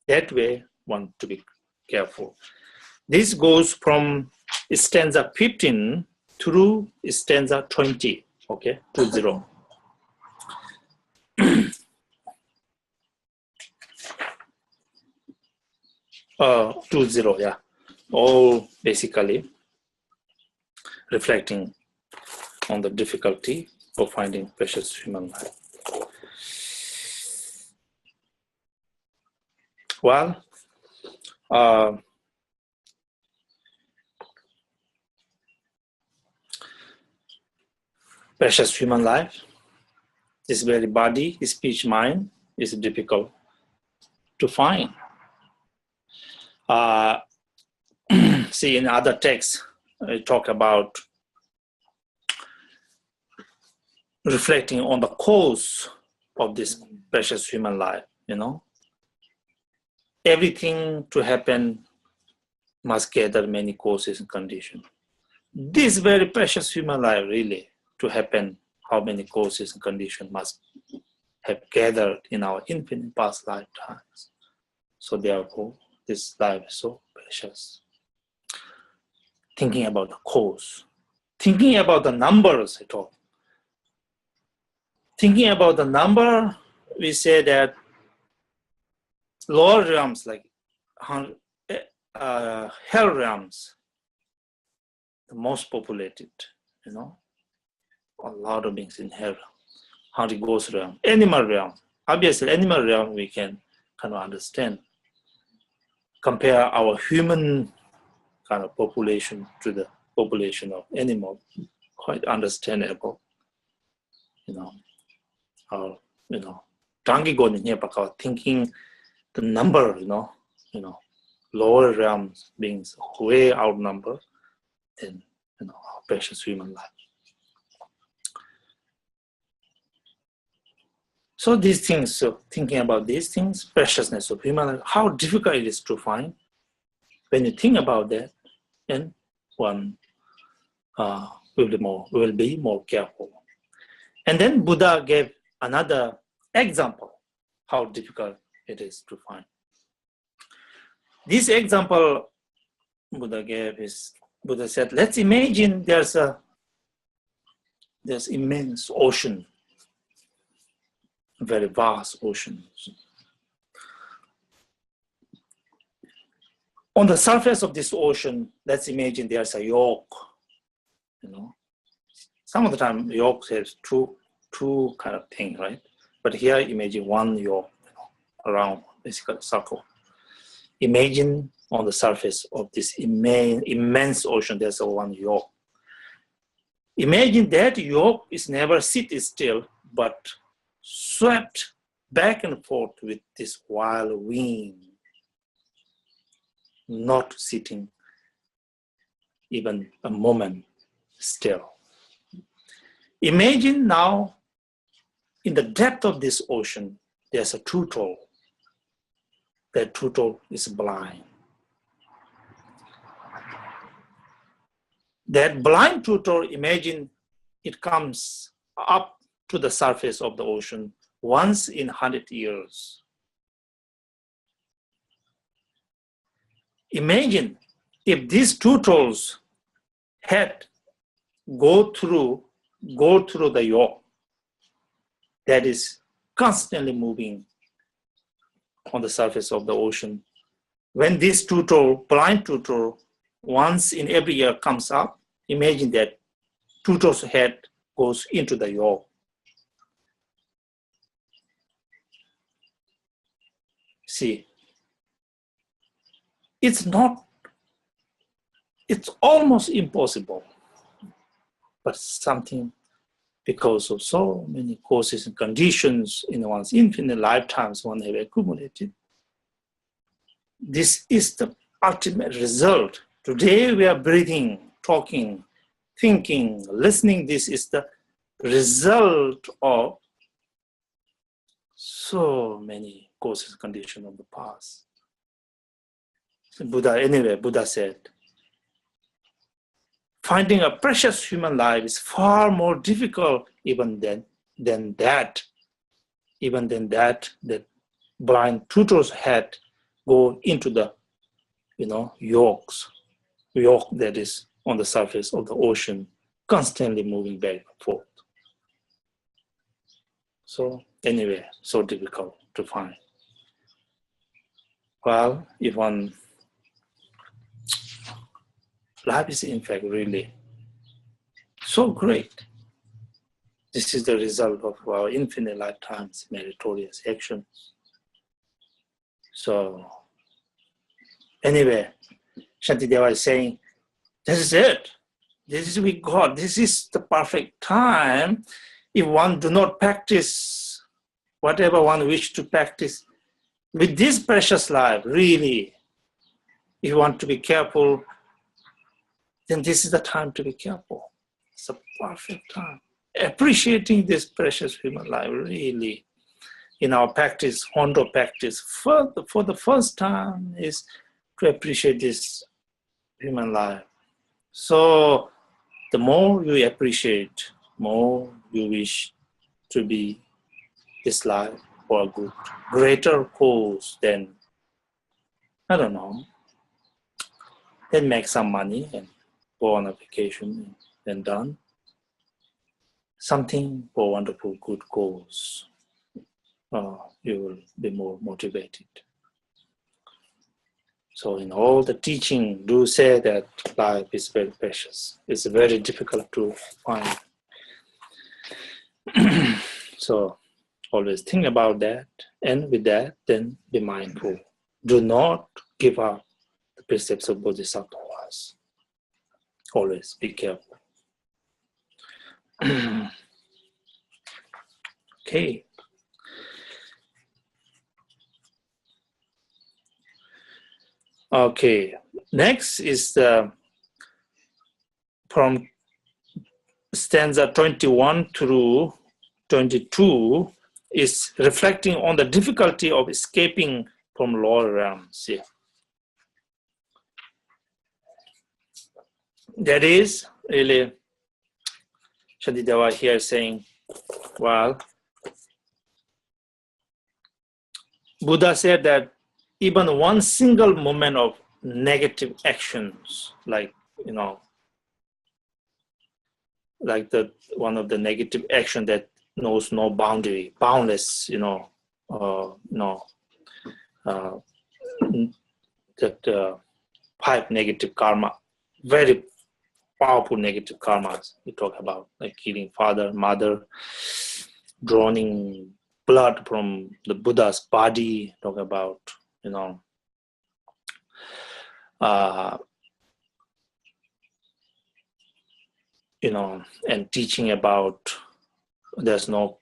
That way, one to be careful. This goes from stanza 15 through stanza 20, okay, 20. 20, yeah. All basically reflecting on the difficulty of finding precious human life. Well, precious human life, this very body, speech, mind is difficult to find. See, in other texts, I talk about reflecting on the cause of this precious human life, Everything to happen must gather many causes and conditions. This very precious human life, really, to happen, how many causes and conditions must have gathered in our infinite past lifetimes. So therefore, this life is so precious. Thinking about the cause, thinking about the numbers at all. Thinking about the number, we say that lower realms like hell realms, the most populated, you know, a lot of beings in hell, Holy Ghost realm, animal realm. Obviously, animal realm we can kind of understand. Compare our human kind of population to the population of animal, quite understandable. You know, our, you know, Tangi Gon in here, thinking the number, you know, lower realms beings way outnumbered than, you know, our precious human life. So these things, so thinking about these things, preciousness of human life, how difficult it is to find. When you think about that, then one will be more careful. And then Buddha gave another example how difficult it is to find. This example Buddha gave is, Buddha said, let's imagine there's immense ocean, very vast ocean. On the surface of this ocean, let's imagine there's a yoke. You know, some of the time yoke has two kind of thing, right? But here, imagine one yoke, you know, around basically a circle. Imagine on the surface of this immense ocean, there's a one yoke. Imagine that yoke is never sit still, but swept back and forth with this wild wind, not sitting even a moment still. Imagine now, in the depth of this ocean, there's a turtle. That turtle is blind. That blind turtle, imagine it comes up to the surface of the ocean once in 100 years. Imagine if these turtles had go through the yoke that is constantly moving on the surface of the ocean. When this turtle, blind turtle, once in every year comes up, imagine that turtle's head goes into the yoke. See, it's almost impossible, but something, because of so many causes and conditions in one's infinite lifetimes one have accumulated. This is the ultimate result. Today we are breathing, talking, thinking, listening. This is the result of so many causes and conditions of the past. So Buddha said, finding a precious human life is far more difficult even than that blind turtle's head go into the, you know, yoke that is on the surface of the ocean, constantly moving back and forth. So anyway, so difficult to find. Well, if one life is in fact really so great. This is the result of our infinite lifetimes meritorious actions. So anyway, Shantideva is saying, this is it. This is with God. This is the perfect time. If one do not practice whatever one wish to practice with this precious life, really, if you want to be careful, then this is the time to be careful. It's a perfect time. Appreciating this precious human life, really, in our practice, Hondo practice, for the first time is to appreciate this human life. So the more you appreciate, more you wish to be this life for a good, greater cause than, I don't know, then make some money and go on a vacation and done. Something for wonderful good cause. You will be more motivated. So in all the teaching do say that life is very precious. It's very difficult to find. So always think about that, and with that, then be mindful. Do not give up the precepts of Bodhisattvas. Always be careful. Okay. Okay. Next is from stanza 21 through 22 is reflecting on the difficulty of escaping from lower realms. Yeah. That is really Shantideva here saying, well, Buddha said that even one single moment of negative actions, like, like the one of the negative action that knows no boundary, boundless, that 5 negative karma, very powerful negative karmas we talk about, like killing father, mother, drowning blood from the Buddha's body, talk about, and teaching about there's no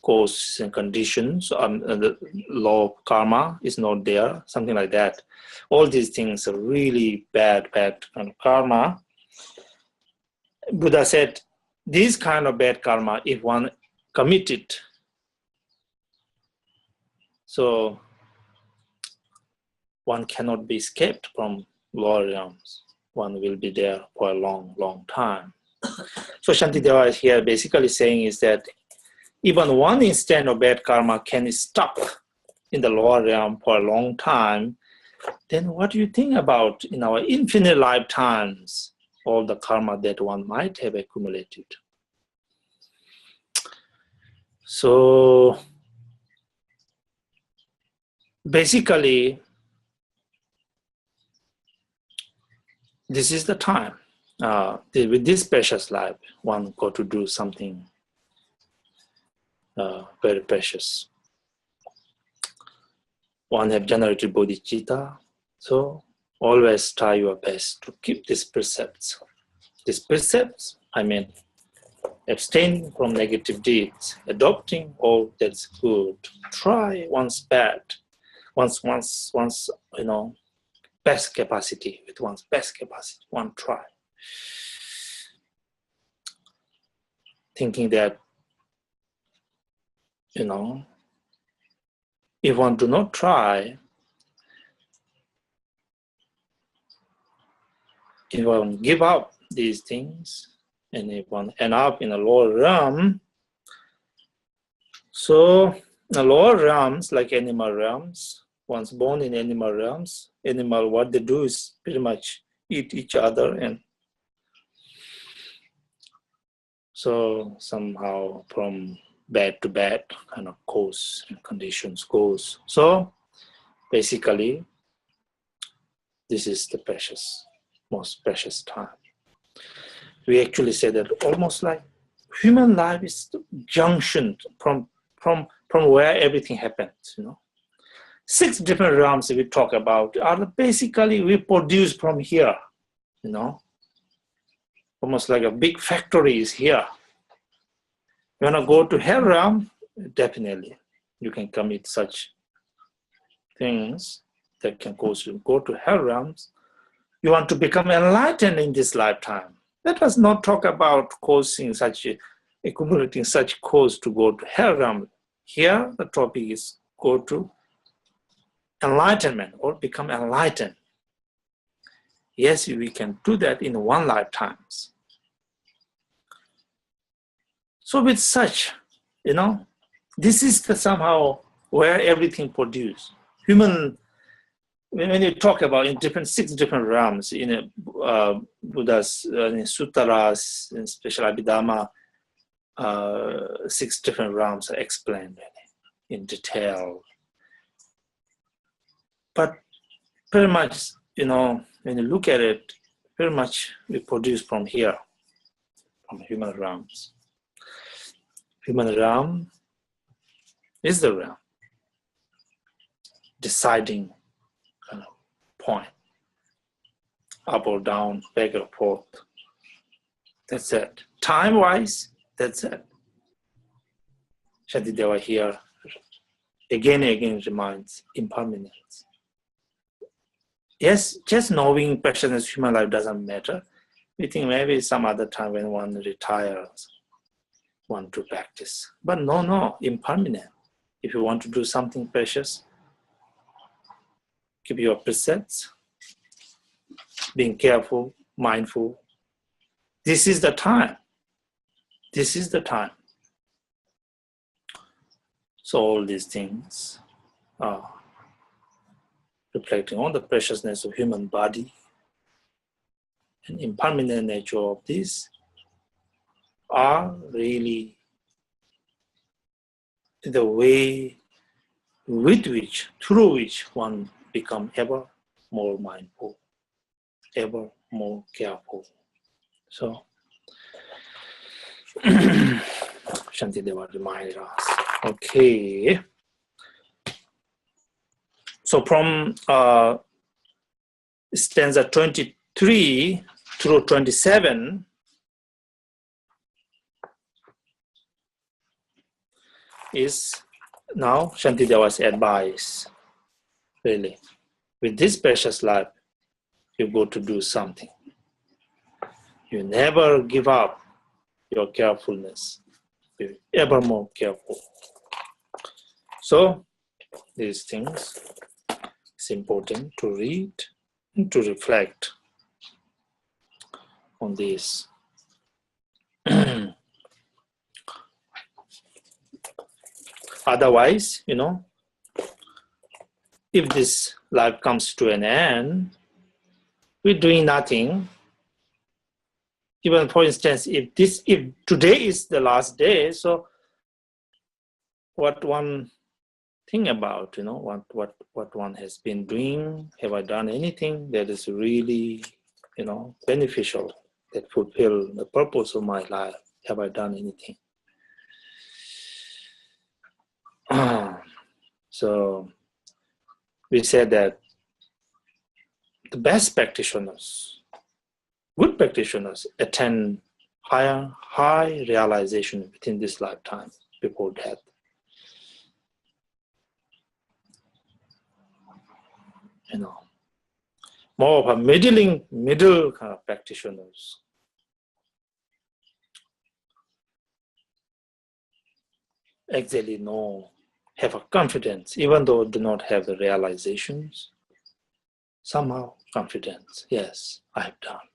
cause and conditions, the law of karma is not there, something like that. All these things are really bad kind of karma. Buddha said, this kind of bad karma, if one commit it, so one cannot be escaped from lower realms. One will be there for a long, long time. So Shantideva is here basically saying is that even one instant of bad karma can be stuck in the lower realm for a long time. Then what do you think about in our infinite lifetimes, all the karma that one might have accumulated? So basically, this is the time. With this precious life, one got to do something very precious. One have generated bodhicitta, so always try your best to keep these precepts. These precepts, I mean, abstaining from negative deeds, adopting all that's good. Try one's best, best capacity, with one's best capacity, one try. Thinking that, if one do not try, if one give up these things, and if one end up in a lower realm, so the lower realms, like animal realms, once born in animal realms, what they do is pretty much eat each other, and so somehow from bad to bad kind of cause and conditions goes. So basically, this is the most precious time. We actually say that almost like human life is the junction from where everything happens. 6 different realms we talk about are basically we produce from here. Almost like a big factory is here. You want to go to hell realm? Definitely, you can commit such things that can cause you to go to hell realms. You want to become enlightened in this lifetime. Let us not talk about accumulating such cause to go to hell realm. Here, the topic is go to enlightenment or become enlightened. Yes, we can do that in one lifetime. So with such, this is somehow where everything produced. Human, when you talk about in 6 different realms, in Buddha's in sutras, in special Abhidhamma, 6 different realms are explained in detail. But pretty much when you look at it, very much we produce from here, from human realms. Human realm is the realm, deciding kind of point, up or down, back or forth. That's it. Time-wise, that's it. Shantideva here again and again reminds impermanence. Yes, just knowing preciousness of human life doesn't matter. We think maybe some other time when one retires, one to practice. But no, impermanent. If you want to do something precious, keep your precepts, being careful, mindful. This is the time. This is the time. So all these things are reflecting on the preciousness of human body and impermanent nature of this are really the way with which, through which one becomes ever more mindful, ever more careful. So, Shantideva reminded us. Okay. So from stanza 23 through 27, is now Shantideva's advice. Really, with this precious life, you go to do something. You never give up your carefulness. Be ever more careful. So, these things, it's important to read and to reflect on this. Otherwise, if this life comes to an end, we're doing nothing. Even for instance, if today is the last day, so what one think about, what one has been doing, have I done anything that is really, beneficial, that fulfill the purpose of my life? Have I done anything? So we said that the best practitioners, good practitioners, attain high realization within this lifetime before death. More of a middle kind of practitioners. Actually have a confidence, even though do not have the realizations, somehow confidence. Yes, I have done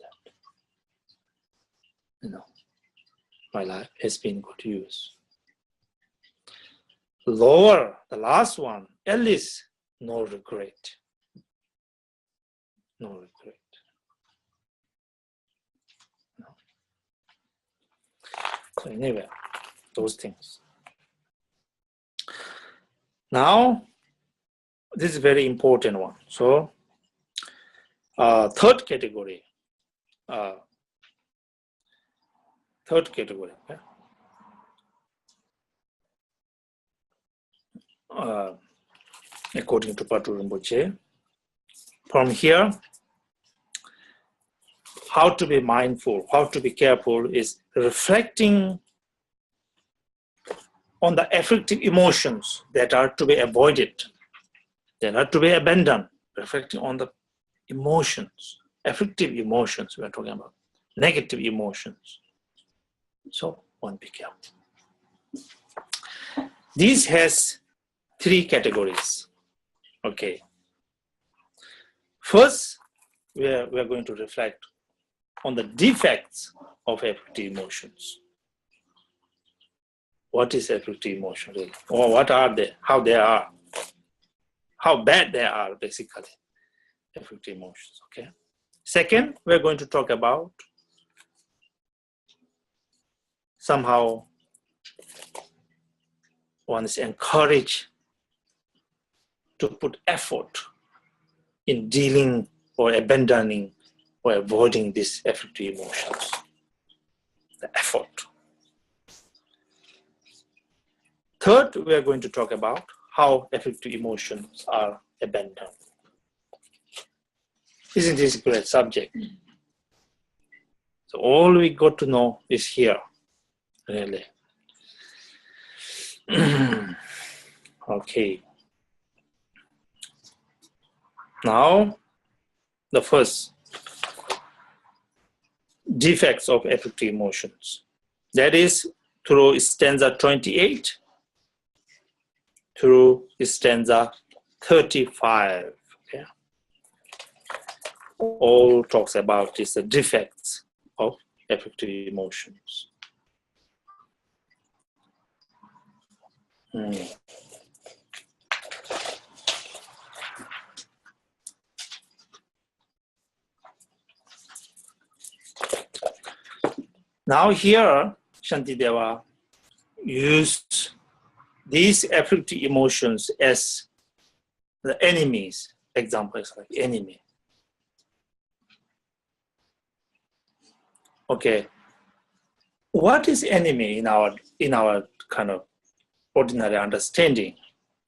that. My life has been good use. Lower, the last one, at least no regret. No regret. No. So anyway, those things. Now, this is a very important one. So, third category. According to Patu Rinpoche, from here, how to be mindful, how to be careful is reflecting on the affective emotions that are to be avoided, that are to be abandoned, reflecting on the emotions, affective emotions we are talking about, negative emotions. So, one be careful. This has three categories. Okay. First, we are going to reflect on the defects of affective emotions. What is affective emotion really? Or what are they? How they are? How bad they are, basically. Affective emotions, okay? Second, we're going to talk about somehow one is encouraged to put effort in dealing or abandoning or avoiding these afflictive emotions. The effort. Third, we are going to talk about how afflictive emotions are abandoned. Isn't this a great subject? So all we got to know is here, really. Okay. Now, the first defects of afflictive emotions. That is through stanza 28 through stanza 35. Okay? All talks about these defects of afflictive emotions. Now here, Shantideva used these afflictive emotions as the enemies. Examples like enemy. Okay, what is enemy in our kind of ordinary understanding?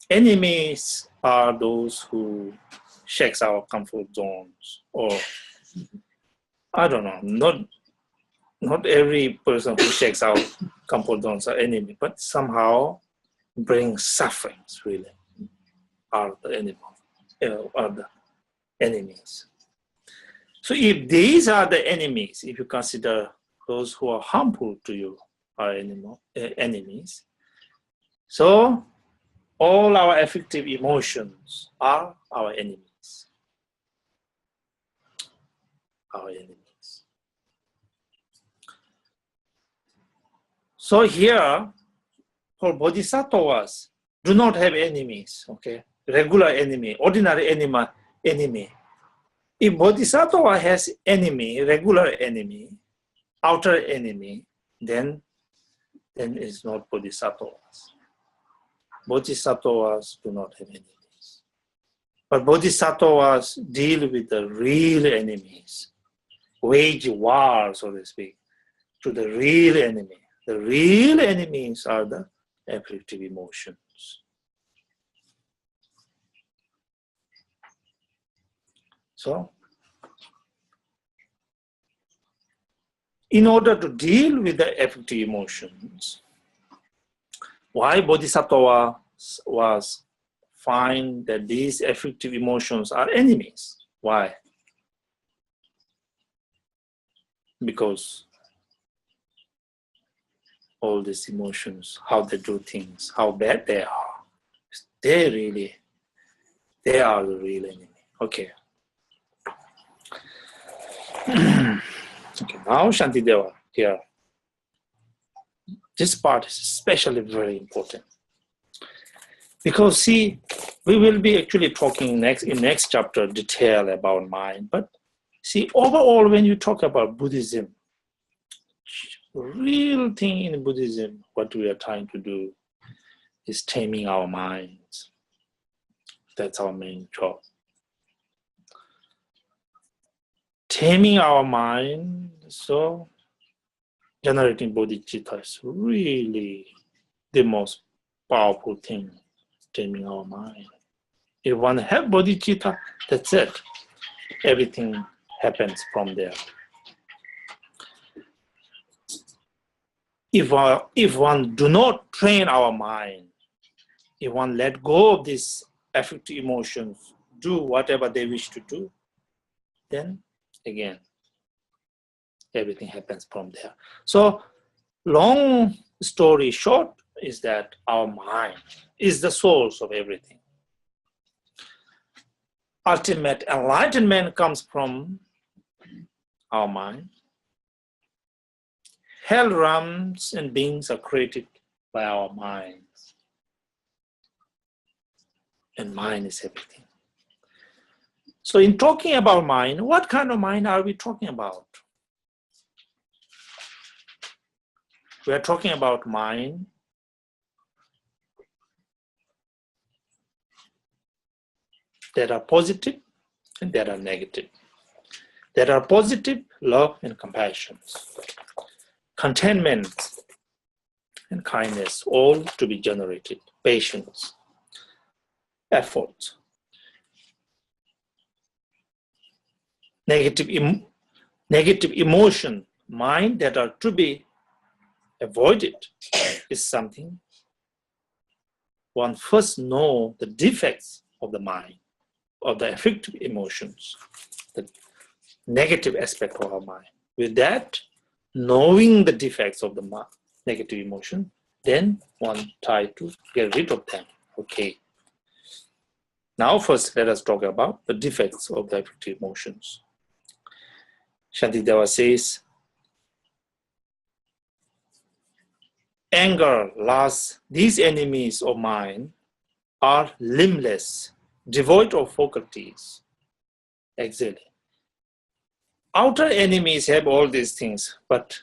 Enemies are those who shakes our comfort zones, or I don't know, not every person who shakes our comfort zones are enemy, but somehow bring sufferings, really, are the enemies. So if these are the enemies, if you consider those who are harmful to you are enemies, so all our affective emotions are our enemies. Our enemies. So here, for Bodhisattvas, do not have enemies, okay? Regular enemy, ordinary enemy. If Bodhisattva has enemy, regular enemy, outer enemy, then it's not Bodhisattvas. Bodhisattvas do not have enemies. But Bodhisattvas deal with the real enemies, wage war, so to speak, to the real enemy. The real enemies are the afflictive emotions. So, in order to deal with the afflictive emotions, why Bodhisattva was find that these afflictive emotions are enemies? Why? Because all these emotions, how they do things, how bad they are, they are the real enemy. Okay. Okay, now Shantideva here. This part is especially very important. Because see, we will be actually talking in next chapter detail about mind. But see, overall, when you talk about Buddhism, real thing in Buddhism, what we are trying to do is taming our minds. That's our main job. Taming our mind, so generating bodhicitta is really the most powerful thing, taming our mind. If one have bodhicitta, that's it. Everything happens from there. If one do not train our mind, if one let go of these affective emotions, do whatever they wish to do, then again, everything happens from there. So, long story short is that our mind is the source of everything. Ultimate enlightenment comes from our mind. Hell realms and beings are created by our minds. And mind is everything. So in talking about mind, what kind of mind are we talking about? We are talking about mind that are positive and that are negative. that are positive, love and compassion, contentment and kindness, all to be generated, patience, effort. Negative emotion, mind that are to be avoided is something one first know the defects of the mind, of the affective emotions, the negative aspect of our mind. With that, knowing the defects of the negative emotion, then one try to get rid of them. Okay. Now first let us talk about the defects of the affective emotions. Shantideva says, anger, lust, these enemies of mine are limbless, devoid of faculties. Exactly. Outer enemies have all these things, but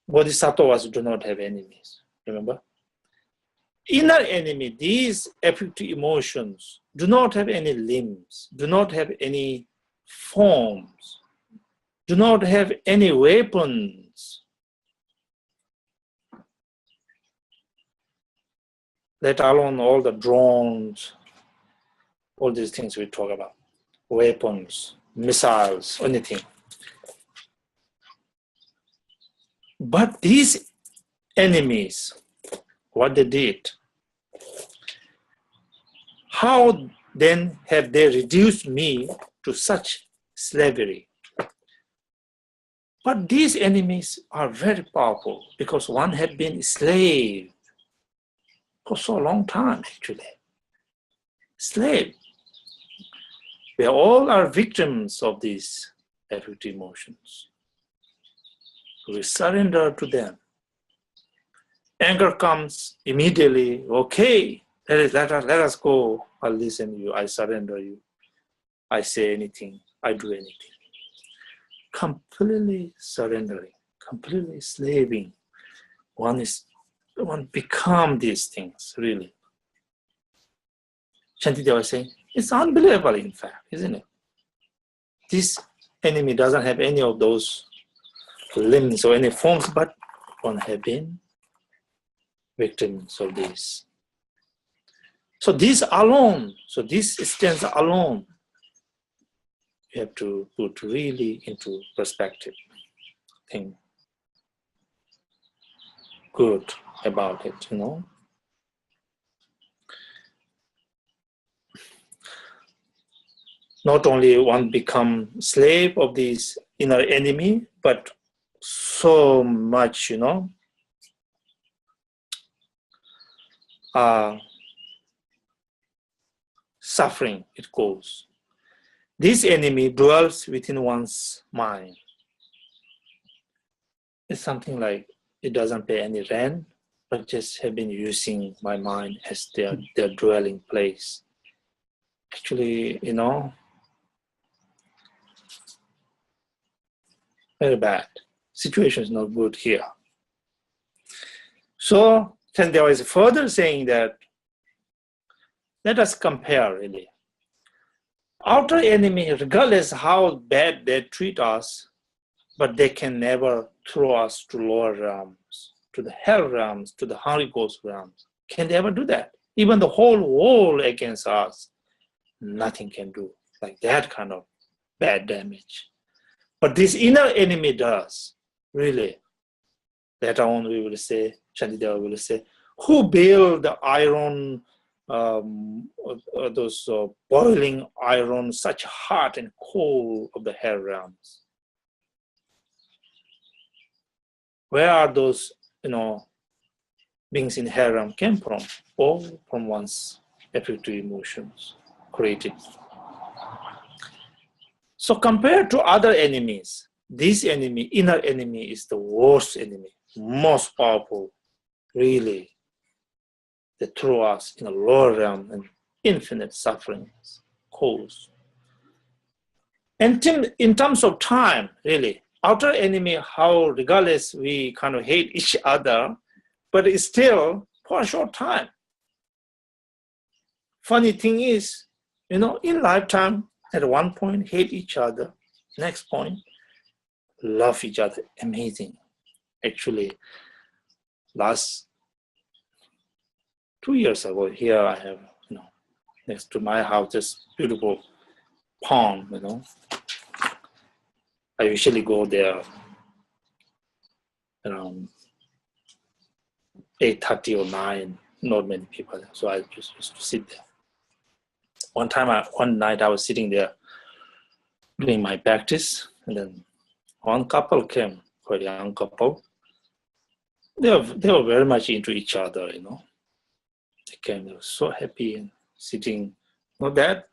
Bodhisattvas do not have enemies. Remember? Inner enemy, these affective emotions, do not have any limbs, do not have any forms, do not have any weapons. Let alone all the drones, all these things we talk about, weapons, missiles, anything. But these enemies, what they did, how then have they reduced me to such slavery? But these enemies are very powerful because one had been slave for so long time, actually. Slave. We all are victims of these affective emotions. We surrender to them. Anger comes immediately. Okay, let us go. I'll listen to you. I surrender you. I say anything. I do anything. Completely surrendering, completely slaving. One become these things, really. Shantideva is saying, it's unbelievable, in fact, isn't it? This enemy doesn't have any of those limbs or any forms, but one have been victims of this. So this alone, so this stands alone, you have to put really into perspective, think good about it, you know. Not only one become slave of this inner enemy, but so much, you know, suffering it goes. This enemy dwells within one's mind. It's something like it doesn't pay any rent, but just have been using my mind as their dwelling place. Actually, you know, very bad. Situation is not good here. So then there is further saying that let us compare really. Outer enemy, regardless how bad they treat us, but they can never throw us to lower realms, to the hell realms, to the Holy Ghost realms. Can they ever do that? Even the whole world against us, nothing can do like that kind of bad damage. But this inner enemy does, really. Later on we will say, Shantideva will say, who build the iron, those boiling iron, such hot and cold of the hell realms? Where are those, you know, beings in hell realm came from? All from one's affective emotions created. So compared to other enemies, this enemy, inner enemy, is the worst enemy, most powerful, really. They throw us in a lower realm and infinite sufferings cause. And in terms of time, really, outer enemy, how regardless we kind of hate each other, but it's still for a short time. Funny thing is, you know, in lifetime, at one point hate each other, Next point, love each other. Amazing. Actually, last 2 years ago, here I have, next to my house, this beautiful pond, I usually go there around 8:30 or 9, not many people there. So I just used to sit there. One night I was sitting there doing my practice, and then one couple came, quite a young couple. They were very much into each other, They came, they were so happy and sitting, not that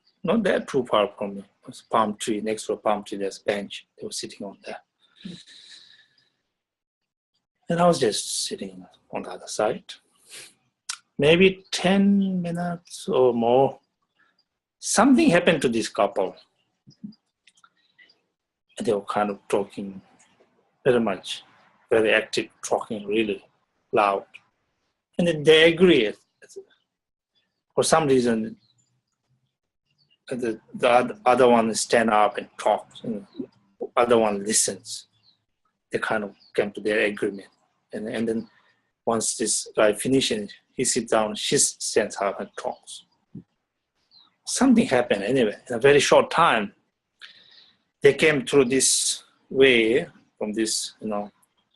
too far from me. It was a palm tree, next to a palm tree, there's a bench. They were sitting on there. And I was just sitting on the other side. Maybe 10 minutes or more, something happened to this couple. And they were kind of talking very active, talking really loud. And then they agreed. For some reason, the other one stand up and talks, and the other one listens. They kind of came to their agreement. And then once this guy finishes, he sits down, she stands up and talks. Something happened anyway. In a very short time, they came through this way from this,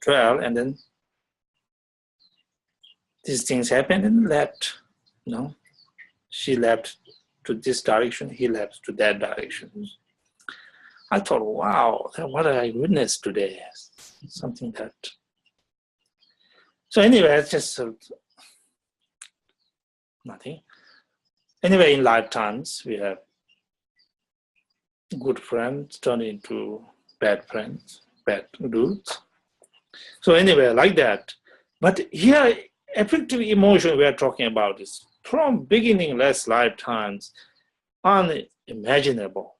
trail, and then these things happened and left, She left to this direction, he left to that direction. I thought, wow, what I witnessed today. Something that. So anyway, it's just nothing. Anyway, in lifetimes, we have good friends turn into bad friends, bad dudes. So anyway, like that. But here, affective emotion we are talking about is from beginningless lifetimes, unimaginable.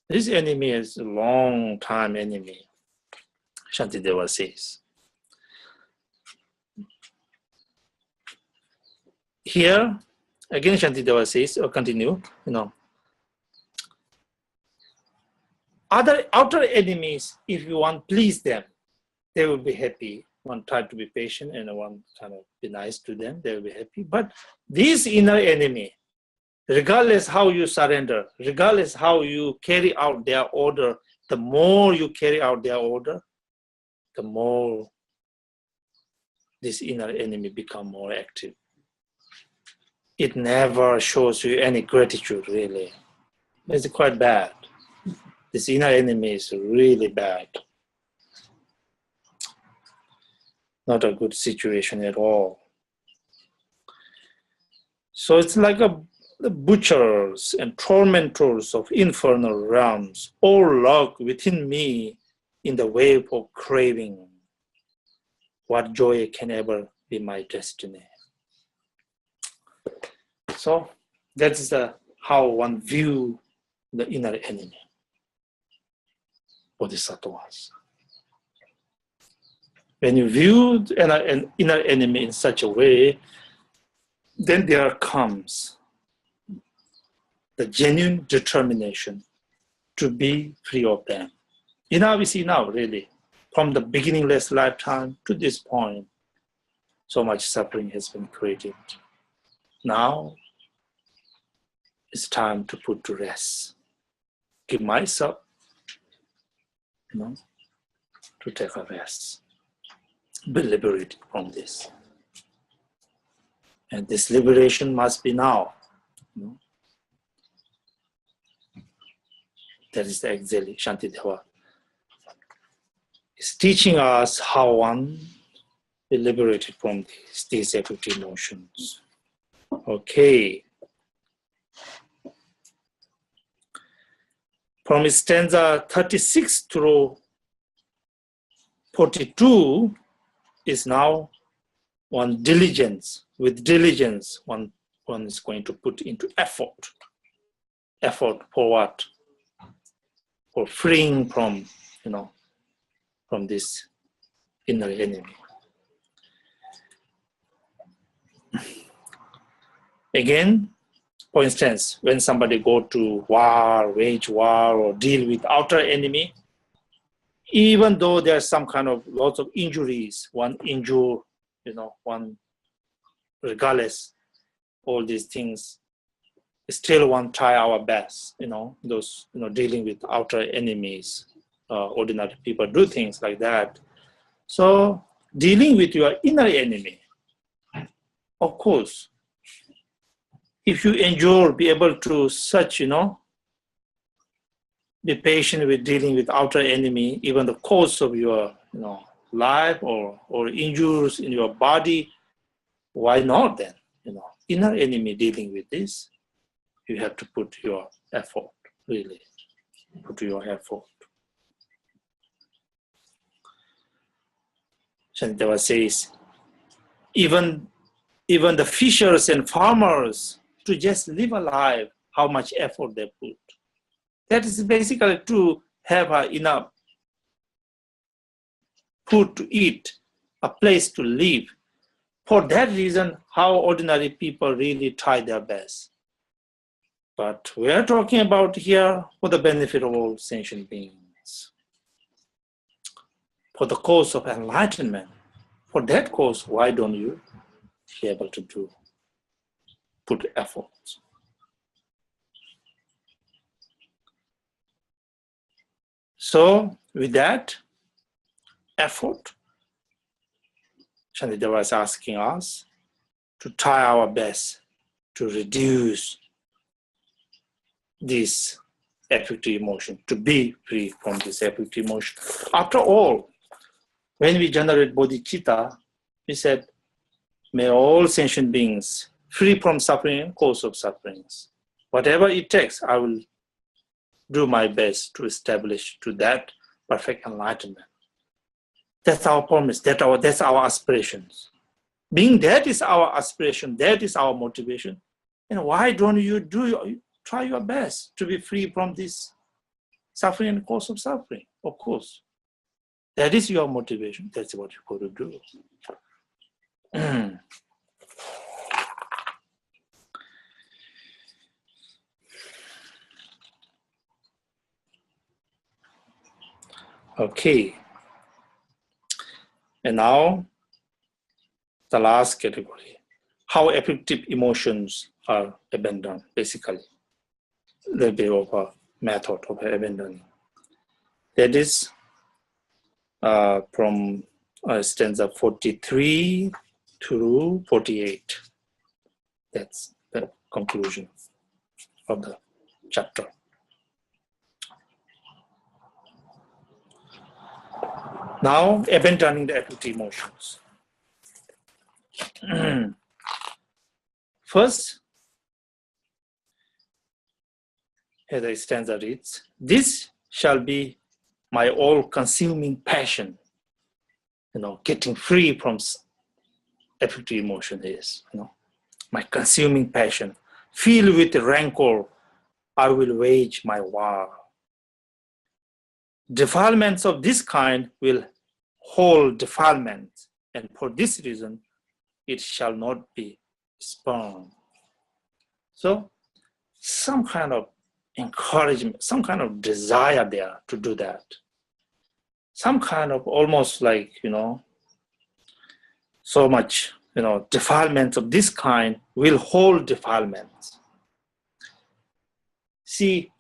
This enemy is a long time enemy, Shantideva says. Here, again Shantideva says, or continue, other outer enemies, if you want to please them, they will be happy. One try to be patient and one kind of be nice to them, they will be happy. But this inner enemy, regardless how you surrender, regardless how you carry out their order, the more you carry out their order, the more this inner enemy become more active. It never shows you any gratitude, really. It's quite bad. This inner enemy is really bad. Not a good situation at all. So it's like the butchers and tormentors of infernal realms all lurk within me in the wave of craving. What joy can ever be my destiny? So that's how one view the inner enemy, Bodhisattvas. When you view an inner enemy in such a way, then there comes the genuine determination to be free of them. We see now, really, from the beginningless lifetime to this point, so much suffering has been created. Now, it's time to put to rest. Give myself, to take a rest. Be liberated from this. And this liberation must be now. That is the exactly Shantideva is teaching us how one be liberated from these affective emotions. Okay. From stanza 36 through 42 is now one diligence. With diligence, one is going to put into effort. Effort for what? For freeing from, from this inner enemy. Again, For instance, when somebody go to war, wage war, or deal with outer enemy, even though there's some kind of lots of injuries, one injure, one regardless, all these things, still one try our best, those, dealing with outer enemies, ordinary people do things like that. So dealing with your inner enemy, of course, if you endure, be able to such, be patient with dealing with outer enemy, even the cause of your, life or injuries in your body, why not then? Inner enemy dealing with this, you have to put your effort, really, put your effort. Shantideva says, even the fishers and farmers, to just live a life, how much effort they put. That is basically to have enough food to eat, a place to live. For that reason, how ordinary people really try their best. But we are talking about here for the benefit of all sentient beings, for the cause of enlightenment. For that cause, why don't you be able to put efforts? So with that effort, Shantideva is asking us to try our best to reduce this afflictive emotion, to be free from this afflictive emotion. After all, when we generate bodhicitta, we said, may all sentient beings free from suffering and cause of sufferings. Whatever it takes, I will do my best to establish to that perfect enlightenment. That's our promise, that's our aspirations. Being that is our aspiration, that is our motivation. And why don't you try your best to be free from this suffering and cause of suffering? Of course. That is your motivation. That's what you got to do. Okay. And now, the last category, how afflictive emotions are abandoned, basically. A little bit of a method of abandoning. That is from stanza 43 to 48. That's the conclusion of the chapter. Now, abandoning the afflictive emotions. First, as the stanza reads, this shall be my all-consuming passion. Getting free from afflictive emotion is, my consuming passion. Filled with rancor, I will wage my war. Defilements of this kind will hold defilements, and for this reason, it shall not be spurned. So, some kind of encouragement, some kind of desire there to do that. Some kind of almost like, so much, defilements of this kind will hold defilements. See,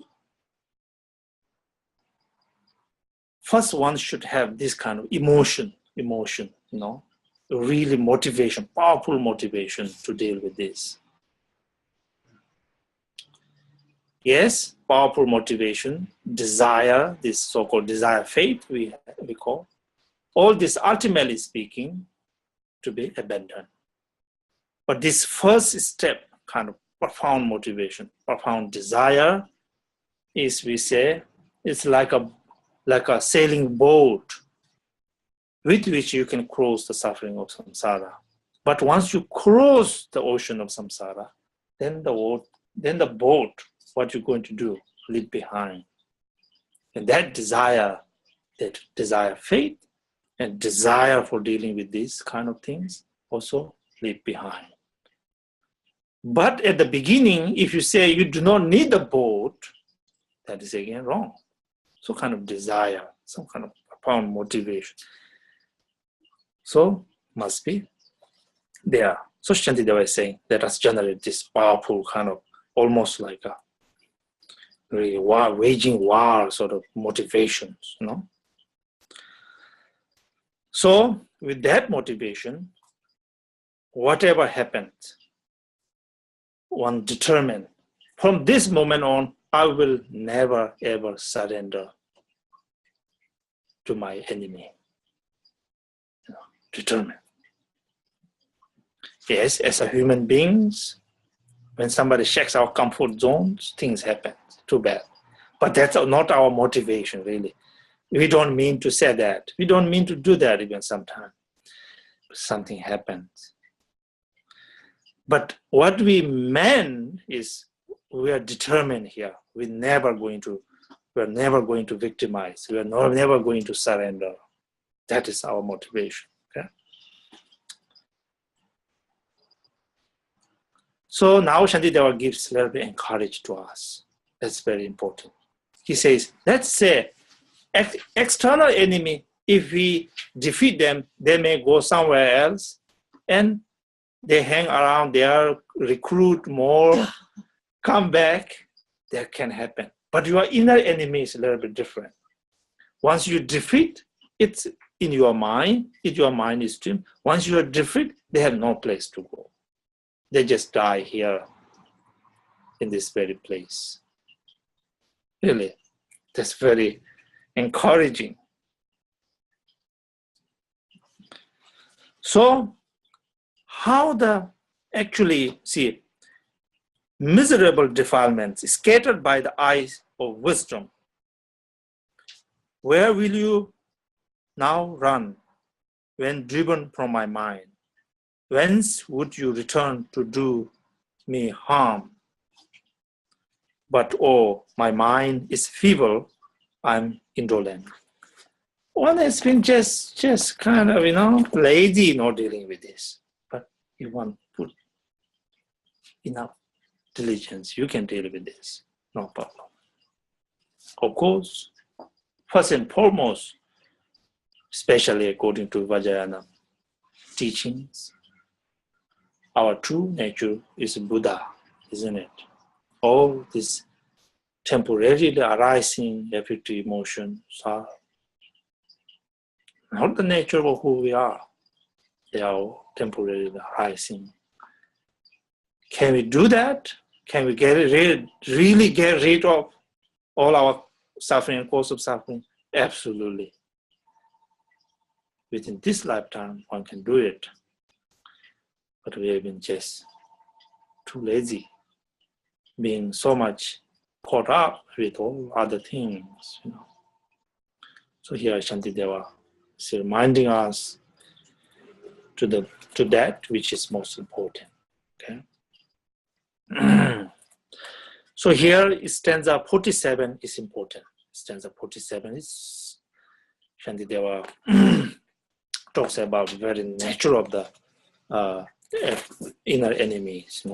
first one should have this kind of emotion, really motivation, powerful motivation to deal with this. Yes, powerful motivation, desire, this so-called desire faith we call, all this ultimately speaking to be abandoned. But this first step, kind of profound motivation, profound desire, is, we say, it's like a sailing boat with which you can cross the suffering of samsara. But once you cross the ocean of samsara, then the boat, what you're going to do, leave behind. And that desire faith and desire for dealing with these kind of things also leave behind. But at the beginning, if you say you do not need the boat, that is again wrong. Some kind of desire, some kind of profound motivation. So must be there. So Shantideva is saying, let us generate this powerful kind of, almost like a really waging war sort of motivations, you know. So with that motivation, whatever happens, one determined, from this moment on, I will never ever surrender to my enemy. You know, determined. Yes, as a human beings, when somebody shakes our comfort zones, things happen. Too bad. But that's not our motivation, really. We don't mean to say that. We don't mean to do that even sometimes. Something happens. But what we meant is we are determined here. We're never going to victimize. We are never going to surrender. That is our motivation. Okay? So now Shantideva gives a little bit encouragement to us. That's very important. He says, let's say external enemy, if we defeat them, they may go somewhere else and they hang around there, recruit more, come back. That can happen. But your inner enemy is a little bit different. Once you defeat, it's in your mind, your mind is stream. Once you are defeated, they have no place to go. They just die here in this very place. Really, that's very encouraging. So, how the actually see miserable defilements scattered by the eyes of wisdom? Where will you now run when driven from my mind? Whence would you return to do me harm? But oh, my mind is feeble, I'm indolent. One has been just kind of, lazy not dealing with this. But if one put enough diligence, you can deal with this, no problem. Of course, first and foremost, especially according to Vajrayana teachings, our true nature is Buddha, isn't it? All these temporarily arising affective emotions are not the nature of who we are. They are temporarily arising. Can we do that? Can we really get rid of all our suffering and cause of suffering? Absolutely. Within this lifetime, one can do it. But we have been just too lazy, being so much caught up with all other things. So here Shantideva is reminding us to that which is most important. Okay. So here stanza 47 is important. Stanza 47 is Shantideva talks about the very nature of the inner enemies.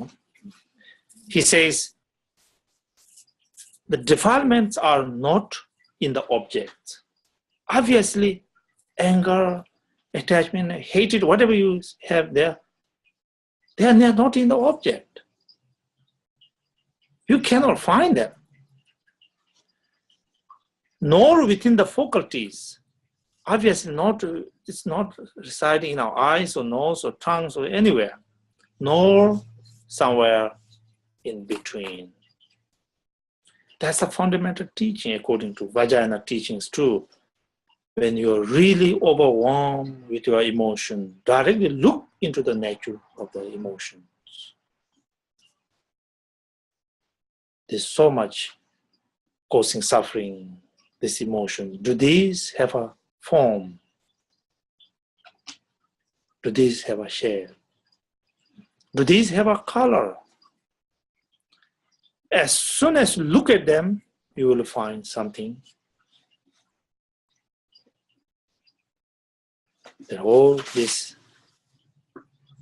He says, the defilements are not in the object. Obviously, anger, attachment, hatred, whatever you have there, they are not in the object. You cannot find them. Nor within the faculties. Obviously, it's not residing in our eyes or nose or tongues or anywhere, nor somewhere in between. That's a fundamental teaching according to Vajrayana teachings too. When you're really overwhelmed with your emotion, directly look into the nature of the emotions. There's so much causing suffering, this emotion. Do these have a form? Do these have a shape? Do these have a color? As soon as you look at them, you will find something. That all this,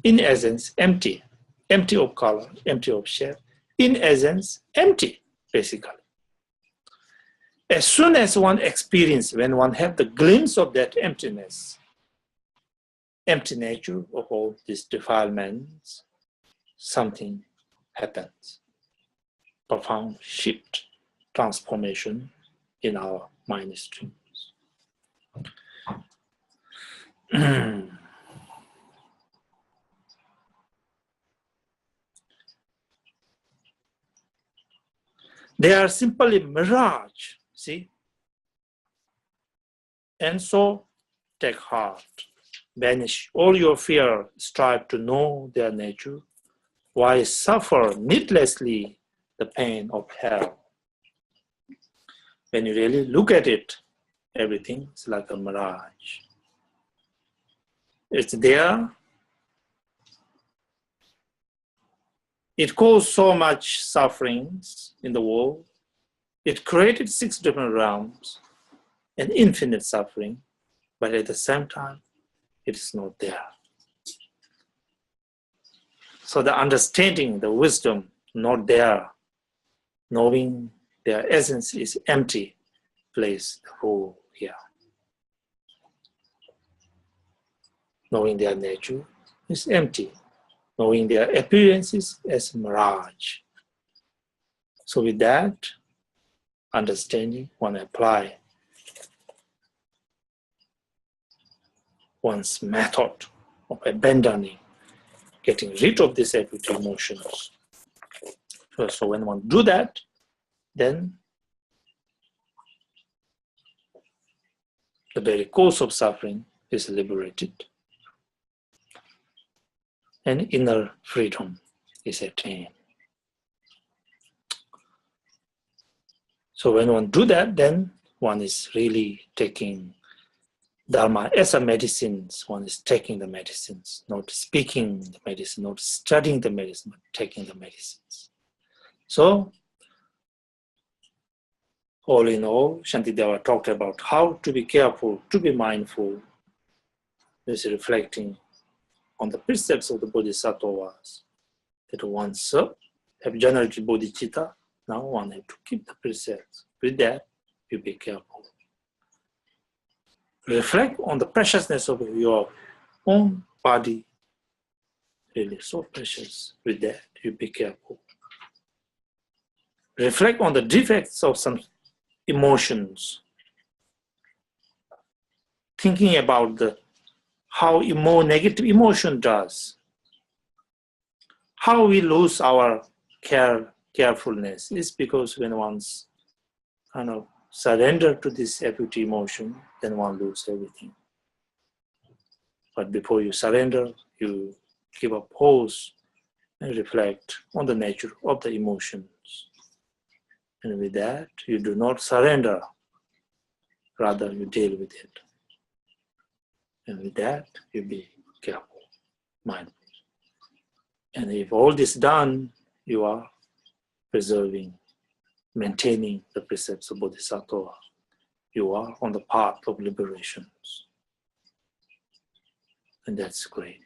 in essence, empty. empty of color, empty of shape, in essence, empty, basically. As soon as one experiences, when one has the glimpse of that emptiness, empty nature of all these defilements, something happens. Profound shift, transformation in our mind streams. They are simply mirage, see? And so take heart, banish all your fear, strive to know their nature. Why suffer needlessly the pain of hell? When you really look at it, everything is like a mirage. It's there. It caused so much sufferings in the world. It created 6 different realms and infinite suffering, but at the same time, it is not there. So the understanding, the wisdom, not there, knowing their essence is empty, plays the role here. Knowing their nature is empty, knowing their appearances as mirage. So with that understanding, one apply one's method of abandoning, getting rid of these equity emotions. So when one do that, then the very cause of suffering is liberated and inner freedom is attained. So when one do that, then one is really taking Dharma as a medicine. One is taking the medicines, not speaking the medicine, not studying the medicine, but taking the medicines. So, all in all, Shantideva talked about how to be careful, to be mindful. This is reflecting on the precepts of the Bodhisattvas, that once have generated bodhicitta, now one have to keep the precepts. With that, you be careful. Reflect on the preciousness of your own body. Really so precious. With that, you be careful. Reflect on the defects of some emotions. Thinking about how negative emotion does. How we lose our carefulness is because when one's surrender to this equity emotion, then one loses everything. But before you surrender, you give a pause and reflect on the nature of the emotions. And with that, you do not surrender, rather you deal with it. And with that, you be careful, mindful. And if all this done, you are preserving, maintaining the precepts of Bodhisattva. You are on the path of liberations. And that's great.